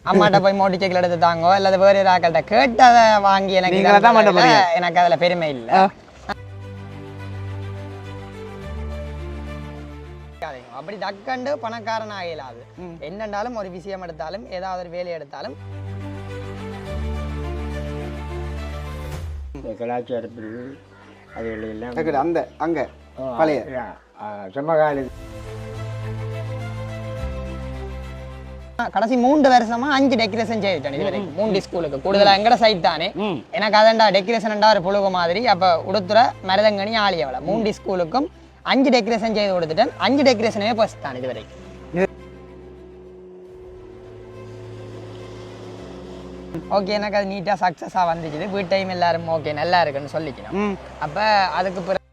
அம்மாட்ட போய் motor cycle எடுத்து தாங்கோ அல்லது வேறு ஒரு ஆக்கள்கிட்ட கேட்டு அதை வாங்கி எனக்கு எனக்கு அதில் பெருமை இல்லை. அப்படி டக்கண்டு பணக்காரன் ஆகலாது. என்னண்டாலும் ஒரு விஷயம் எடுத்தாலும் ஏதாவது ஒரு வேலை எடுத்தாலும் கலாச்சாரத்தில் அது எல்லாம் அந்த அங்கே பழைய சமகால கடைசி 3 வருஷமா 5 டெக்கரேஷன் செய்துட்டேன் இது வரைக்கும் 3 ஸ்கூலுக்கு கூடுதலாக எங்கட சைட் தானே எனக்கு அதண்டா டெக்கரேஷன்டா ஒரு புழுகு மாதிரி அப்போ உடுத்துற மருதங்கனி ஆலியவளை 3 ஸ்கூலுக்கும் 5 டெக்கரேஷன் செய்து கொடுத்துட்டேன். 5 டெக்கரேஷனே ஃபர்ஸ்ட் தான் இது வரைக்கும். ஓகே எனக்கு அது நீட்டாக சக்ஸஸாக வந்துச்சுது. வீட்டையும் எல்லாரும் ஓகே நல்லா இருக்குன்னு சொல்லிக்கணும். அப்போ அதுக்கு பிறகு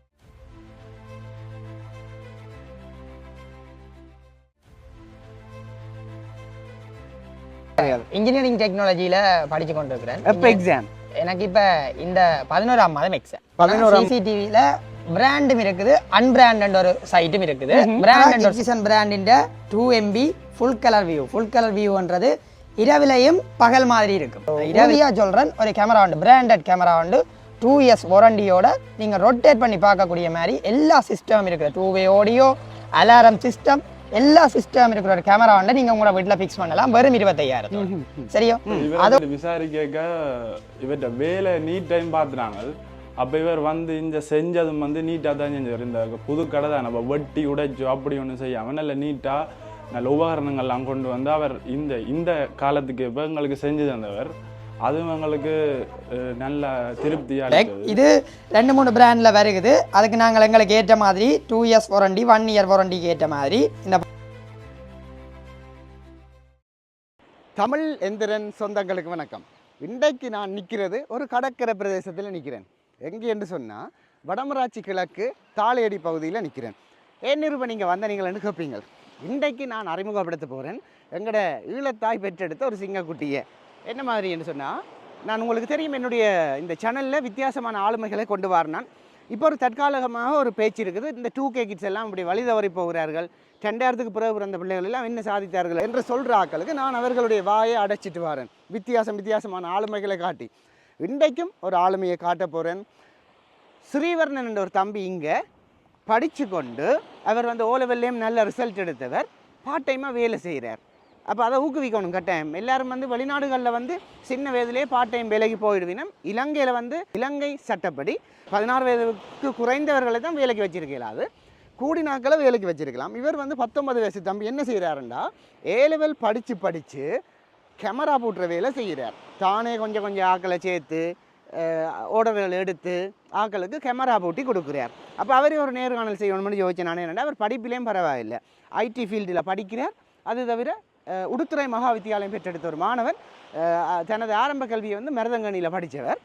இன்ஜினியரிங் டெக்னாலஜியில் படித்து கொண்டு இருக்கிறேன். எப்போ எக்ஸாம்? எனக்கு இப்போ இந்த 11ஆம் மாதம் எக்ஸாம். 11 சிசிடிவியில் பிராண்டும் இருக்குது, அன்பிராண்ட் ஒரு சைட்டும் இருக்குது. பிராண்ட் பிராண்டின் 2 MB ஃபுல் கலர் வியூன்றது இரவிலையும் பகல் மாதிரி இருக்கும். இரவியா சொல்கிறேன் ஒரு கேமரா உண்டு, பிராண்டட் கேமரா உண்டு, 2 years வாரண்டியோட நீங்கள் ரொட்டேட் பண்ணி பார்க்கக்கூடிய மாதிரி எல்லா சிஸ்டமும் இருக்குது. 2-way ஆடியோ, அலாரம் சிஸ்டம், எல்லா சிஸ்டம் இருக்கிற ஒரு கேமரா வந்து நீங்க உங்களோட வீட்டில் ஃபிக்ஸ் பண்ணலாம். வெறும் 25,000. சரியா? அதை விசாரிக்க இவர்கிட்ட வேலை நீட் டைம் பார்த்துறாங்க. அப்போ இவர் வந்து இந்த செஞ்சதும் வந்து நீட்டாக தான் செஞ்சார். இந்த புது கடை தான் நம்ம வெட்டி உடைச்சோ அப்படி ஒன்றும் செய்யாமல் நல்ல நீட்டாக நல்ல உபகரணங்கள்லாம் கொண்டு வந்து அவர் இந்த காலத்துக்கு இப்போ எங்களுக்கு செஞ்சு தந்தவர். அதுவும் எங்களுக்கு நல்ல திருப்தியாக இருக்குது. இது 2-3 பிராண்டில் வருகுது. அதுக்கு நாங்கள் எங்களுக்கு ஏற்ற மாதிரி 2 years வாரண்டி, 1 year வாரண்டிக்கு ஏற்ற மாதிரி இந்த தமிழ் எந்திரன் சொந்தங்களுக்கு வணக்கம். இன்றைக்கு நான் நிற்கிறது ஒரு கடற்கரை பிரதேசத்தில் நிற்கிறேன். எங்கே என்று சொன்னால் வடமராட்சி கிழக்கு தாளையடி பகுதியில் நிற்கிறேன். ஏன் நிருப நீங்கள் வந்த நீங்கள் கேட்பீங்க. இன்றைக்கு நான் அறிமுகப்படுத்த போகிறேன் எங்களோட ஈழத்தாய் பெற்றெடுத்த ஒரு சிங்கக்குட்டியை. என்ன மாதிரி என்று சொன்னால், நான் உங்களுக்கு தெரியும் என்னுடைய இந்த சேனலில் வித்தியாசமான ஆளுமைகளை கொண்டு வரேன். இப்போ ஒரு தற்காலிகமாக ஒரு பேச்சு இருக்குது. இந்த 2K கிட்ஸ் எல்லாம் இப்படி வழி தவறி போகிறார்கள், 2000க்கு பிறகு பிறந்த பிள்ளைகள் எல்லாம் என்ன சாதித்தார்கள் என்று சொல்கிற ஆக்களுக்கு நான் அவர்களுடைய வாயை அடைச்சிட்டு வரேன். வித்தியாசமான ஆளுமைகளை காட்டி இன்றைக்கும் ஒரு ஆளுமையை காட்ட போகிறேன். ஸ்ரீவர்ணன் என்ற ஒரு தம்பி இங்கே படித்து கொண்டு அவர் வந்து O லெவல்லையும் நல்ல ரிசல்ட் எடுத்தவர், பார்ட் டைமாக வேலை செய்கிறார். அப்போ அதை ஊக்குவிக்கணும் கட்டாயம். எல்லாரும் வந்து வெளிநாடுகளில் வந்து சின்ன வயதிலே பார்ட் டைம் வேலைக்கு போயிடுவினும், இலங்கையில் வந்து இலங்கை சட்டப்படி 16 வயதுக்கு குறைந்தவர்களை தான் வேலைக்கு வச்சிருக்கலாம். அது கூடி நாட்களை வேலைக்கு வச்சிருக்கலாம். இவர் வந்து 19 வயசு தம்பி என்ன செய்கிறாருண்டா, A லெவல் படித்து கேமரா போட்டுற வேலை செய்கிறார். தானே கொஞ்சம் ஆக்களை சேர்த்து ஓடர்கள் எடுத்து ஆக்களுக்கு கேமரா போட்டி கொடுக்குறார். அப்போ அவரே ஒரு நேர்காணல் செய்யணும்னு யோசிச்சு நான் என்னென்னா, அவர் படிப்பிலையும் பரவாயில்லை, ஐடி ஃபீல்டில் படிக்கிறார். அது தவிர உடுத்துறை மகா வித்தியாலயம் பெற்றெடுத்த ஒரு மாணவன். தனது ஆரம்ப கல்வியை வந்து மருதங்கனியில் படித்தவர்.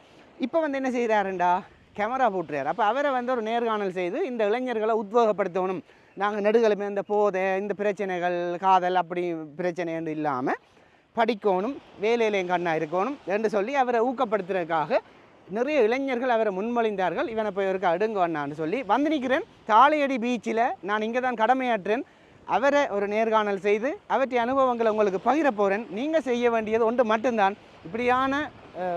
இப்போ வந்து என்ன செய்கிறாருண்டா, கேமரா போட்டுறார். அப்போ அவரை வந்து ஒரு நேர்காணல் செய்து இந்த இளைஞர்களை உத்வேகப்படுத்தணும். நாங்கள் நெடுகளுமே இந்த போதை, இந்த பிரச்சனைகள், காதல் அப்படி பிரச்சனை என்று இல்லாமல் படிக்கணும், வேலையிலையும் கண்ணாக இருக்கணும் என்று சொல்லி அவரை ஊக்கப்படுத்துறதுக்காக நிறைய இளைஞர்கள் அவரை முன்மொழிந்தார்கள். இவனை போய் ஒருக்கா அடுங்க வண்ணான்னு சொல்லி வந்து நிற்கிறேன். தாளையடி பீச்சில் நான் இங்கே தான் கடமையாற்றேன். அவரை ஒரு நேர்காணல் செய்து அவற்றை அனுபவங்களை உங்களுக்கு பகிர போகிறேன். நீங்கள் செய்ய வேண்டியது ஒன்று மட்டும்தான், இப்படியான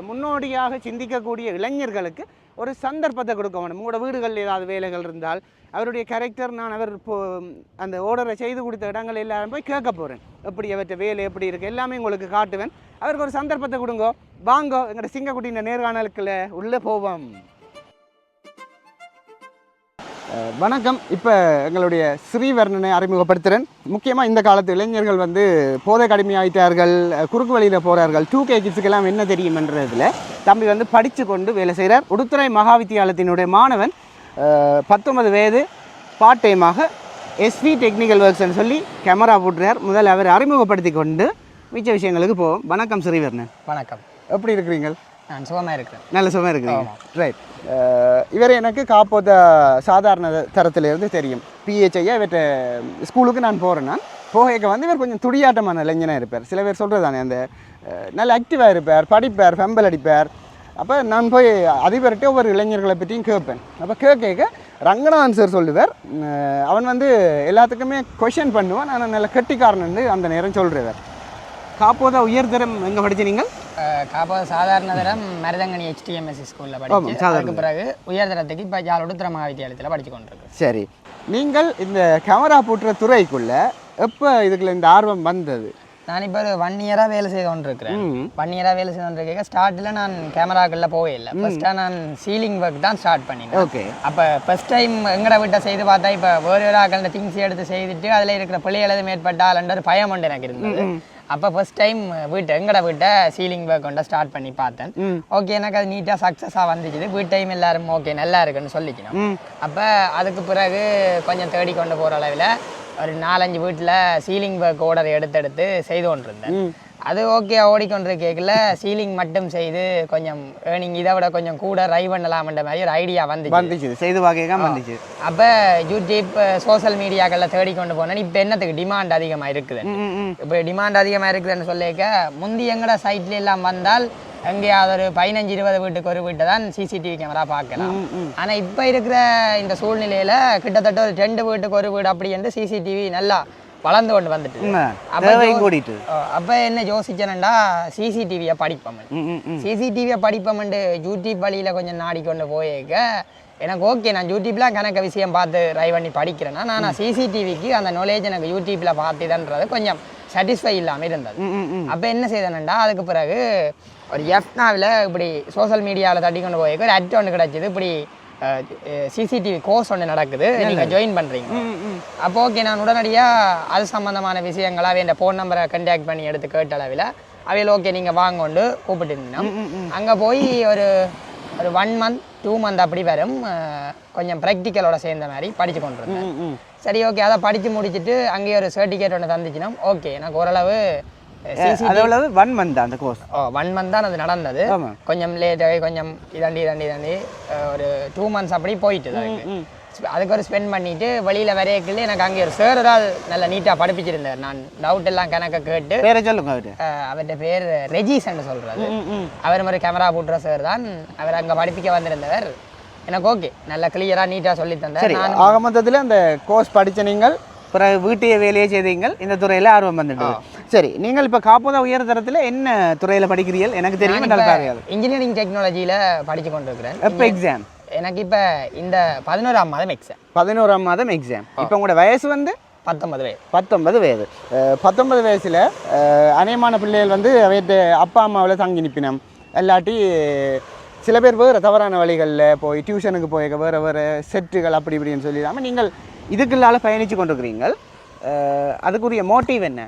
முன்னோடியாக சிந்திக்கக்கூடிய இளைஞர்களுக்கு ஒரு சந்தர்ப்பத்தை கொடுக்க வேணும். உங்களோட வீடுகளில் ஏதாவது வேலைகள் இருந்தால் அவருடைய கேரக்டர் நான் அவர் அந்த ஓர்டரை செய்து கொடுத்த இடங்கள் எல்லாரும் போய் கேட்க போகிறேன். எப்படி அவற்றை வேலை எப்படி இருக்குது எல்லாமே உங்களுக்கு காட்டுவேன். அவருக்கு ஒரு சந்தர்ப்பத்தை கொடுங்கோ. வாங்கோ எங்களோட சிங்கக்குட்டியின் நேர்காணலுக்குள்ள உள்ளே போவோம். வணக்கம். இப்போ எங்களுடைய ஸ்ரீவர்ணனை அறிமுகப்படுத்துகிறேன். முக்கியமாக இந்த காலத்து இளைஞர்கள் வந்து போதை கடுமையாயிட்டார்கள், குறுக்கு வழியில் போகிறார்கள். 2K கிட்ஸுக்கெல்லாம் என்ன தெரியுமென்றதில் தம்பி வந்து படித்து கொண்டு வேலை செய்கிறார். உடுத்துறை மகா வித்தியாலயத்தினுடைய மாணவன். 19 வயது, பார்ட் டைமாக SV டெக்னிக்கல் ஒர்க்ஸ்ன்னு சொல்லி கேமரா போட்டுறார். முதல்ல அவர் அறிமுகப்படுத்தி கொண்டு மிச்ச விஷயங்களுக்கு போவோம். வணக்கம் ஸ்ரீவர்ணன். வணக்கம். எப்படி இருக்கிறீங்க? நான் சுகமாக இருக்கிறேன். நல்ல சுகமாக இருக்கிறீங்க. ரைட். இவர் எனக்கு காப்போத சாதாரண தரத்திலிருந்து தெரியும். PHI இவற்ற ஸ்கூலுக்கு நான் போகிறேன். நான் போக வந்து இவர் கொஞ்சம் துடியாட்டமான இளைஞனாக இருப்பார். சில பேர் சொல்கிறது தானே, அந்த நல்ல ஆக்டிவாக இருப்பார், படிப்பார், ஃபெம்பல் அடிப்பார். அப்போ நான் போய் அதிபர்கிட்ட ஒவ்வொரு இளைஞர்களை பற்றியும் கேட்பேன். அப்போ கேட்க ரங்கநாதன் சார் சொல்லுவார், அவன் வந்து எல்லாத்துக்குமே கொஷின் பண்ணுவான், ஆனால் நல்ல கெட்டிக்காரன் அந்த நேரம் சொல்கிறவர். காப்போதா உயர்தரம் எங்கே படிச்ச நீங்கள்? காப்போது சாதாரண தரம் மருதங்கனி HTMS ஸ்கூலில் படிச்சு அதுக்கு பிறகு உயர்தரத்துக்கு இப்போ யாழ் உடுத்திர மகாவித்தியாலயத்தில் படிச்சு கொண்டிருக்கு. சரி, நீங்கள் இந்த கேமரா போட்டுற துறைக்குள்ள எப்போ இதுக்குள்ள இந்த ஆர்வம் வந்தது? நான் இப்போ ஒரு 1 இயராக வேலை செய்து கொண்டிருக்கிறேன். 1 இயராக வேலை செய்து கொண்டிருக்கேன். ஸ்டார்ட்டில் நான் கேமராக்குள்ளே போவே இல்லை. ஃபர்ஸ்ட்டாக நான் சீலிங் ஒர்க் தான் ஸ்டார்ட் பண்ணினேன். ஓகே. அப்போ ஃபர்ஸ்ட் டைம் எங்கட வீட்டை செய்து பார்த்தா இப்போ வேறு ஆக்கள் திங்ஸ் எடுத்து செய்துட்டு அதில் இருக்கிற பிள்ளைகள் எதுவும் ஏற்பட்டாலன்ற ஒரு பயம் உண்டு எனக்கு இருந்தது. அப்போ ஃபர்ஸ்ட் டைம் எங்கட வீட்டை சீலிங் ஒர்க் கொண்டு ஸ்டார்ட் பண்ணி பார்த்தேன். ஓகே, எனக்கு அது நீட்டாக சக்ஸஸாக வந்துச்சுது. வீட்டையும் எல்லாரும் ஓகே நல்லா இருக்குன்னு சொல்லிக்கணும். அப்போ அதுக்கு பிறகு கொஞ்சம் தேடி கொண்டு போகிற அளவில் ஒரு 4-5 வீட்டில் சீலிங் ஒர்க் ஆர்டர் எடுத்து செய்து கொண்டிருந்தேன். அது ஓகே ஓடிக்கொண்டிருக்கல சீலிங் மட்டும் செய்து கொஞ்சம் ஏர்னிங் இதை விட கொஞ்சம் கூட ரை பண்ணலாம்ன்ற மாதிரி ஒரு ஐடியா வந்துச்சு. செய்து பார்க்க வந்துச்சு. அப்போ யூடியூப் சோசியல் மீடியாக்களில் தேடி கொண்டு போனேன். இப்போ என்னத்துக்கு டிமாண்ட் அதிகமாக இருக்குது. இப்போ டிமாண்ட் அதிகமாக இருக்குதுன்னு சொல்லிக்க முந்தி எங்கட சைட்ல எல்லாம் வந்தால் எங்கேயாவது ஒரு 15-20 வீட்டுக்கு ஒரு வீட்டை தான் சிசிடிவி கேமரா பார்க்கலாம். ஆனால் இப்போ இருக்கிற இந்த சூழ்நிலையில் கிட்டத்தட்ட ஒரு 2 வீட்டுக்கு ஒரு வீடு அப்படி என்று சிசிடிவி நல்லா வளர்ந்து கொண்டு வந்துட்டு. அப்போ என்ன யோசிச்சேன்டா சிசிடிவியை படிப்போம். சிசிடிவியை படிப்போம்ண்டு யூடியூப் வழியில் கொஞ்சம் நாடிக்கொண்டு போயிருக்க எனக்கு ஓகே நான் யூடியூப்லாம் கணக்க விஷயம் பார்த்து ட்ரை பண்ணி படிக்கிறேன்னா நான் சிசிடிவிக்கு அந்த நாலேஜ் எனக்கு யூடியூப்பில் பார்த்துதான்றது கொஞ்சம் சாட்டிஸ்ஃபை இல்லாமல் இருந்தது. அப்போ என்ன செய்தேன்டா அதுக்கு பிறகு ஒரு எஃப்னாவில் இப்படி சோசியல் மீடியாவில் தட்டி கொண்டு போயிருக்க ஒரு அட் ஒன்று கிடச்சிது. இப்படி சிசிடிவி கோர்ஸ் ஒன்று நடக்குது, நீங்கள் ஜாயின் பண்ணுறீங்க. அப்போ ஓகே நான் உடனடியாக அது சம்மந்தமான விஷயங்களாக என் ஃபோன் நம்பரை கண்டாக்ட் பண்ணி எடுத்து கேட்ட அளவில் அவையில் ஓகே நீங்கள் வாங்கொண்டு கூப்பிட்டு இருந்தோம். அங்கே போய் ஒரு 1 மந்த் 2 மந்த் அப்படி வரும் கொஞ்சம் ப்ராக்டிக்கலோட சேர்ந்த மாதிரி படித்து கொண்டு இருந்தேன். சரி ஓகே, அதை படித்து முடிச்சுட்டு அங்கேயே ஒரு சர்டிஃபிகேட் ஒன்று தந்துச்சுன்னா ஓகே எனக்கு ஓரளவு 1 மந்த் தான் அந்த கோர்ஸ். 1 மந்த் தான் அது நடந்தது. கொஞ்சம் லேட்டாகி கொஞ்சம் இதாண்டி ஒரு 2 மந்த்ஸ் அப்படி போயிட்டு அதுக்கு ஒரு ஸ்பெண்ட் பண்ணிட்டு வெளியில் வரையக்குள்ள எனக்கு அங்கே ஒரு சார் தான் நல்ல நீட்டாக படிப்பிச்சிருந்தார். நான் டவுட் எல்லாம் கணக்க கேட்டு பேரை சொல்லுங்க. அவர்கிட்ட பேர் ரெஜிஸ்ன்னு சொல்கிறது. அவர் மாதிரி கேமரா போட்டுற சார் தான். அவர் அங்கே படிப்பிக்க வந்திருந்தவர். எனக்கு ஓகே நல்லா கிளியராக நீட்டாக சொல்லி தந்தார். ஆக மொத்தத்தில் அந்த கோர்ஸ் படித்த நீங்கள் பிறகு வீட்டையே வேலையை செய்தீங்கள், இந்த துறையில் ஆர்வம் வந்துட்டு. சரி, நீங்கள் இப்போ காப்போதா உயர் தரத்தில் என்ன துறையில் படிக்கிறீர்கள்? எனக்கு தெரியும், இன்ஜினியரிங் டெக்னாலஜியில் படித்து கொண்டிருக்கிறேன். எப்போ எக்ஸாம்? எனக்கு இப்போ இந்த 11ஆம் மாதம் எக்ஸாம். 11ஆம் மாதம் எக்ஸாம். இப்போ உங்களோட வயசு வந்து 19 வயது. 19 வயது. 19 வயசில் அநேகமான பிள்ளைகள் வந்து அவைய அப்பா அம்மாவில் தங்கி நிற்பினம், இல்லாட்டி சில பேர் வேறு தவறான வழிகளில் போய் டியூஷனுக்கு போய் வேறு செட்டுகள் அப்படி இப்படின்னு சொல்லிடாமல் நீங்கள் இதுக்குள்ளால பயணித்து கொண்டிருக்கிறீங்கள். அதுக்குரிய மோட்டிவ் என்ன?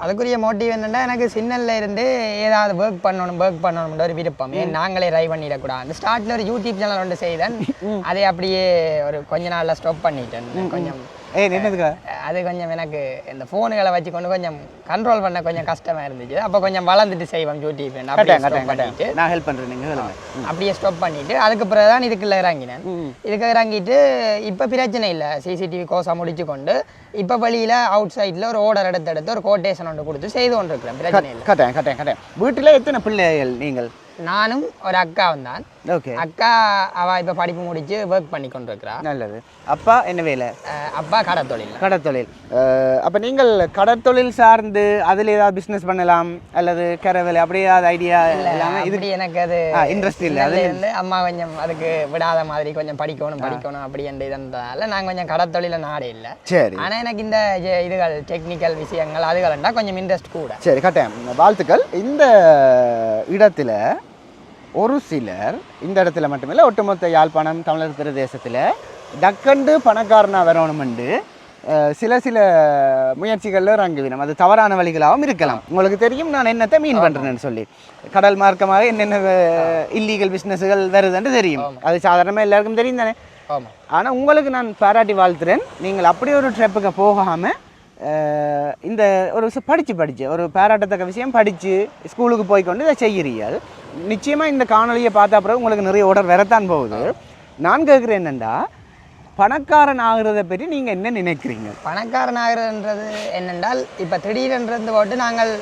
அதுக்குரிய மோட்டிவ் என்னென்னா எனக்கு சின்னல்ல இருந்து ஏதாவது ஒர்க் பண்ணணும்ன்ற ஒரு விருப்பம். நாங்களே ட்ரை பண்ணிடக்கூடாது. ஸ்டார்ட்ல ஒரு யூடியூப் சேனல் ஒன்று செய்தேன். அதை அப்படியே ஒரு கொஞ்ச நாளில் ஸ்டாப் பண்ணிட்டேன். கொஞ்சம் அது கொஞ்சம் எனக்கு இந்த ஃபோனுகளை வச்சு கொண்டு கொஞ்சம் கண்ட்ரோல் பண்ண கொஞ்சம் கஷ்டமாக இருந்துச்சு. அப்போ கொஞ்சம் வளர்ந்துட்டு செய்வோம் யூடியூப் பண்ணிட்டு நான் ஹெல்ப் பண்ணுறேன். அப்படியே ஸ்டாப் பண்ணிட்டு அதுக்கு பிறகு தான் இதுக்குள்ள இறங்கினேன். இதுக்கு இறங்கிட்டு இப்போ பிரச்சனை இல்லை. சிசிடிவி கோர்ஸாக முடிச்சு கொண்டு இப்போ வழியில் அவுட் சைடில் ஒரு ஆர்டர் எடுத்து ஒரு கோட்டேஷன் ஒன்று கொடுத்து செய்து கொண்டு இருக்கிறேன். பிரச்சனை இல்லை. கட்டேன். வீட்டில் எத்தனை பிள்ளைகள் நீங்கள்? நானும் ஒரு அக்காவும் தான். ஓகே. அக்கா அவள் இப்போ படிப்பு முடிச்சு ஒர்க் பண்ணி கொண்டு இருக்கிறா. நல்லது. அப்பா என்ன வேலை? அப்பா கடத்தொழில். அப்போ நீங்கள் கடற்தொழில் சார்ந்து அதில் ஏதாவது பிஸ்னஸ் பண்ணலாம் அல்லது கரை வேலை அப்படி ஏதாவது ஐடியா இல்லாமல் இது எனக்கு அது இன்ட்ரெஸ்ட் இல்லை. அது வந்து அம்மா கொஞ்சம் அதுக்கு விடாத மாதிரி கொஞ்சம் படிக்கணும் அப்படி என்று இதனால நான் கொஞ்சம் கடற்தொழில நாடே இல்லை. சரி. ஆனால் எனக்கு இந்த இதுகள் டெக்னிக்கல் விஷயங்கள் அதுகள்ண்டா கொஞ்சம் இன்ட்ரெஸ்ட் கூட. சரி, கட்டாயம். வாழ்த்துக்கள். இந்த இடத்துல ஒரு சிலர், இந்த இடத்துல மட்டுமில்லை ஒட்டுமொத்த யாழ்ப்பாணம் தமிழர் பிரதேசத்தில் டக்கண்டு பணக்காரனாக வரணுமெண்டு சில முயற்சிகளில் இறங்குவினோம். அது தவறான வழிகளாகவும் இருக்கலாம். உங்களுக்கு தெரியும் நான் என்னத்தை மீன் பண்ணுறேன்னு சொல்லி. கடல் மார்க்கமாக என்னென்ன இல்லீகல் பிஸ்னஸுகள் வருதுன்னு தெரியும். அது சாதாரணமாக எல்லாருக்கும் தெரியும் தானே. ஆனால் உங்களுக்கு நான் பாராட்டி வாழ்த்துறேன். நீங்கள் அப்படி ஒரு ட்ரிப்புக்கு போகாமல் இந்த ஒரு படித்து ஒரு பாராட்டத்தக்க விஷயம் படித்து ஸ்கூலுக்கு போய்க்கொண்டு இதை செய்கிறீர்கள். நிச்சயமாக இந்த காணொலியை பார்த்த அப்புறம் உங்களுக்கு நிறைய ஆர்டர் வரத்தான் போகுது. நான் கேட்குறேன் என்னென்னா, பணக்காரன் ஆகிறத பற்றி நீங்கள் என்ன நினைக்கிறீங்க? பணக்காரன் ஆகிறதுன்றது என்னென்றால் இப்போ திடீரென்றது போட்டு நாங்கள்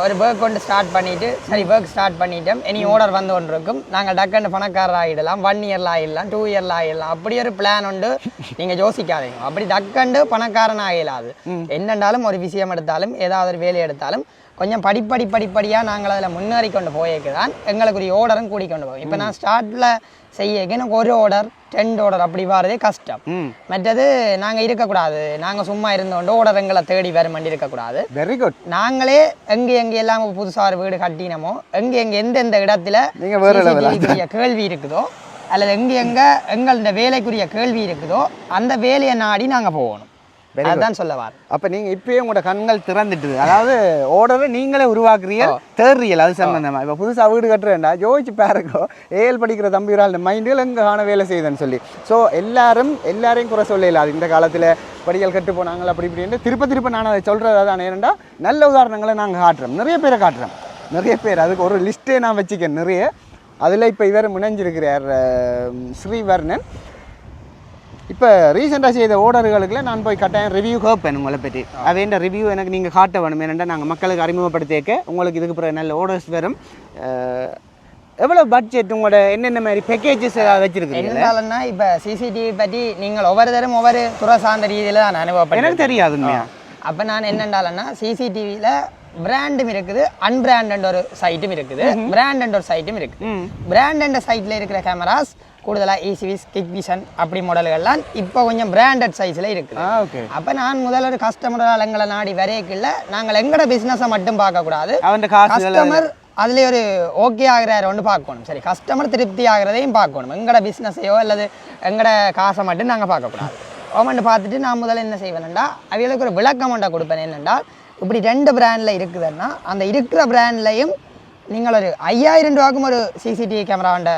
ஒரு ஒர்க் கொண்டு ஸ்டார்ட் பண்ணிவிட்டு சரி ஒர்க் ஸ்டார்ட் பண்ணிட்டோம், இனி ஆர்டர் வந்து கொண்டு இருக்கும், நாங்கள் டக்குன்னு பணக்காரர் ஆகிடலாம், 1 இயரில் ஆகிடலாம், 2 இயரில் ஆகிடலாம், அப்படி ஒரு பிளான் உண்டு. நீங்கள் யோசிக்காதீங்க. அப்படி டக்குண்டு பணக்காரன் ஆகிடலாது. என்னென்றாலும் ஒரு விஷயம் எடுத்தாலும் ஏதாவது ஒரு வேலை எடுத்தாலும் கொஞ்சம் படிப்படியாக நாங்கள் அதில் முன்னேறி கொண்டு போயிருக்க தான் எங்களுக்குரிய ஓர்டரும் கூடிக்கொண்டு போகும். இப்போ நான் ஸ்டார்ட்டில் செய்ய எனக்கு ஒரு ஆர்டர் 10 ஆர்டர் அப்படி வரதே கஷ்டம். மற்றது நாங்கள் இருக்கக்கூடாது, நாங்கள் சும்மா இருந்தோண்டு ஆர்டர் எங்களை தேடி வருமாண்டி இருக்கக்கூடாது. Very good. நாங்களே எங்கே எல்லாம் புதுசாக ஒரு வீடு கட்டினமோ எங்கே எந்தெந்த இடத்துல கேள்வி இருக்குதோ அல்லது எங்கே எங்களோட வேலைக்குரிய கேள்வி இருக்குதோ அந்த வேலையை நாடி நாங்கள் போகணும். அதுதான் சொல்ல வார். அப்போ நீங்கள் இப்பயே உங்களோட கண்கள் திறந்துட்டுது. அதாவது ஓர்டரை நீங்களே உருவாக்குறீங்க, தேர்றியல் அது சம்பந்தமாக. இப்போ புதுசாக வீடு கட்டுறேன்டா யோசிச்சு பாருங்கோ, ஏஎல் படிக்கிற தம்பிகளால் மைண்டுகள் எங்கே காண வேலை செய்யுதுன்னு சொல்லி. ஸோ எல்லாரையும் குறை சொல்லல. அது இந்த காலத்தில் படிகள் கட்டு போனாங்க அப்படி இப்படின்னு திருப்ப நான் அதை சொல்கிறது தான். ஏன்னா நல்ல உதாரணங்களை நாங்கள் காட்டுறோம், நிறைய பேரை காட்டுறோம், நிறைய பேர். அதுக்கு ஒரு லிஸ்ட்டே நான் வச்சுக்கேன் நிறைய. அதில் இப்போ இவர் முனைஞ்சிருக்கிறார் ஸ்ரீவர்ணன். இப்போ ரீசெண்டாக செய்த ஓர்டர்களுக்குள்ள நான் போய் கட்டாயம் ரிவ்யூ கேட்பேன் உங்களை பற்றி. அவேண்ட ரிவ்யூ எனக்கு நீங்கள் காட்ட வேணும். ஏன்னா நாங்கள் மக்களுக்கு அறிமுகப்படுத்திக்க உங்களுக்கு இதுக்கு பிறகு நல்ல ஓர்டர்ஸ் வரும். எவ்வளோ பட்ஜெட் உங்களோட என்னென்ன மாதிரி பேக்கேஜஸ் வச்சுருக்கீங்க? என்னன்னா இப்போ சிசிடிவி பற்றி நீங்கள் ஒவ்வொரு தரம் ஒவ்வொரு துறை சார்ந்த ரீதியில் தான் அனுபவப்பட்டேன். எனக்கு தெரியாது உண்மையா. அப்போ நான் என்னென்னாலன்னா சிசிடிவியில் பிராண்டும் இருக்குது, அன்பிராண்ட் ஒரு சைட்டும் இருக்குது, பிராண்ட் ஒரு சைட்டும் இருக்குது. பிராண்ட் சைட்டில் இருக்கிற கேமராஸ் கூடுதலாக ஈசிவிஸ், கிக் விஷன் அப்படி மாடல்கள்லாம் இப்போ கொஞ்சம் பிராண்டட் சைஸில் இருக்குது. அப்போ நான் முதல்ல ஒரு கஸ்டமரால் எங்களை நாடி வரையக்கில்ல, நாங்கள் எங்களோட பிஸ்னஸை மட்டும் பார்க்கக்கூடாது, கஸ்டமர் அதுலேயே ஒரு ஓகே ஆகிறாரு ஒன்று பார்க்கணும். சரி, கஸ்டமர் திருப்தி ஆகிறதையும் பார்க்கணும். எங்களோட பிஸ்னஸையோ அல்லது எங்களோட காசை மட்டும் நாங்கள் பார்க்கக்கூடாது. கவர்மெண்ட் பார்த்துட்டு நான் முதல்ல என்ன செய்வேன்டா, அவங்களுக்கு ஒரு விளக்கம் ஒன்றை கொடுப்பேன். என்னென்றால் இப்படி 2 பிராண்டில் இருக்குதுன்னா அந்த இருக்கிற பிராண்ட்லையும் நீங்கள் ஒரு 5000 ரூபாய்க்கும் ஒரு சிசிடிவி கேமராண்ட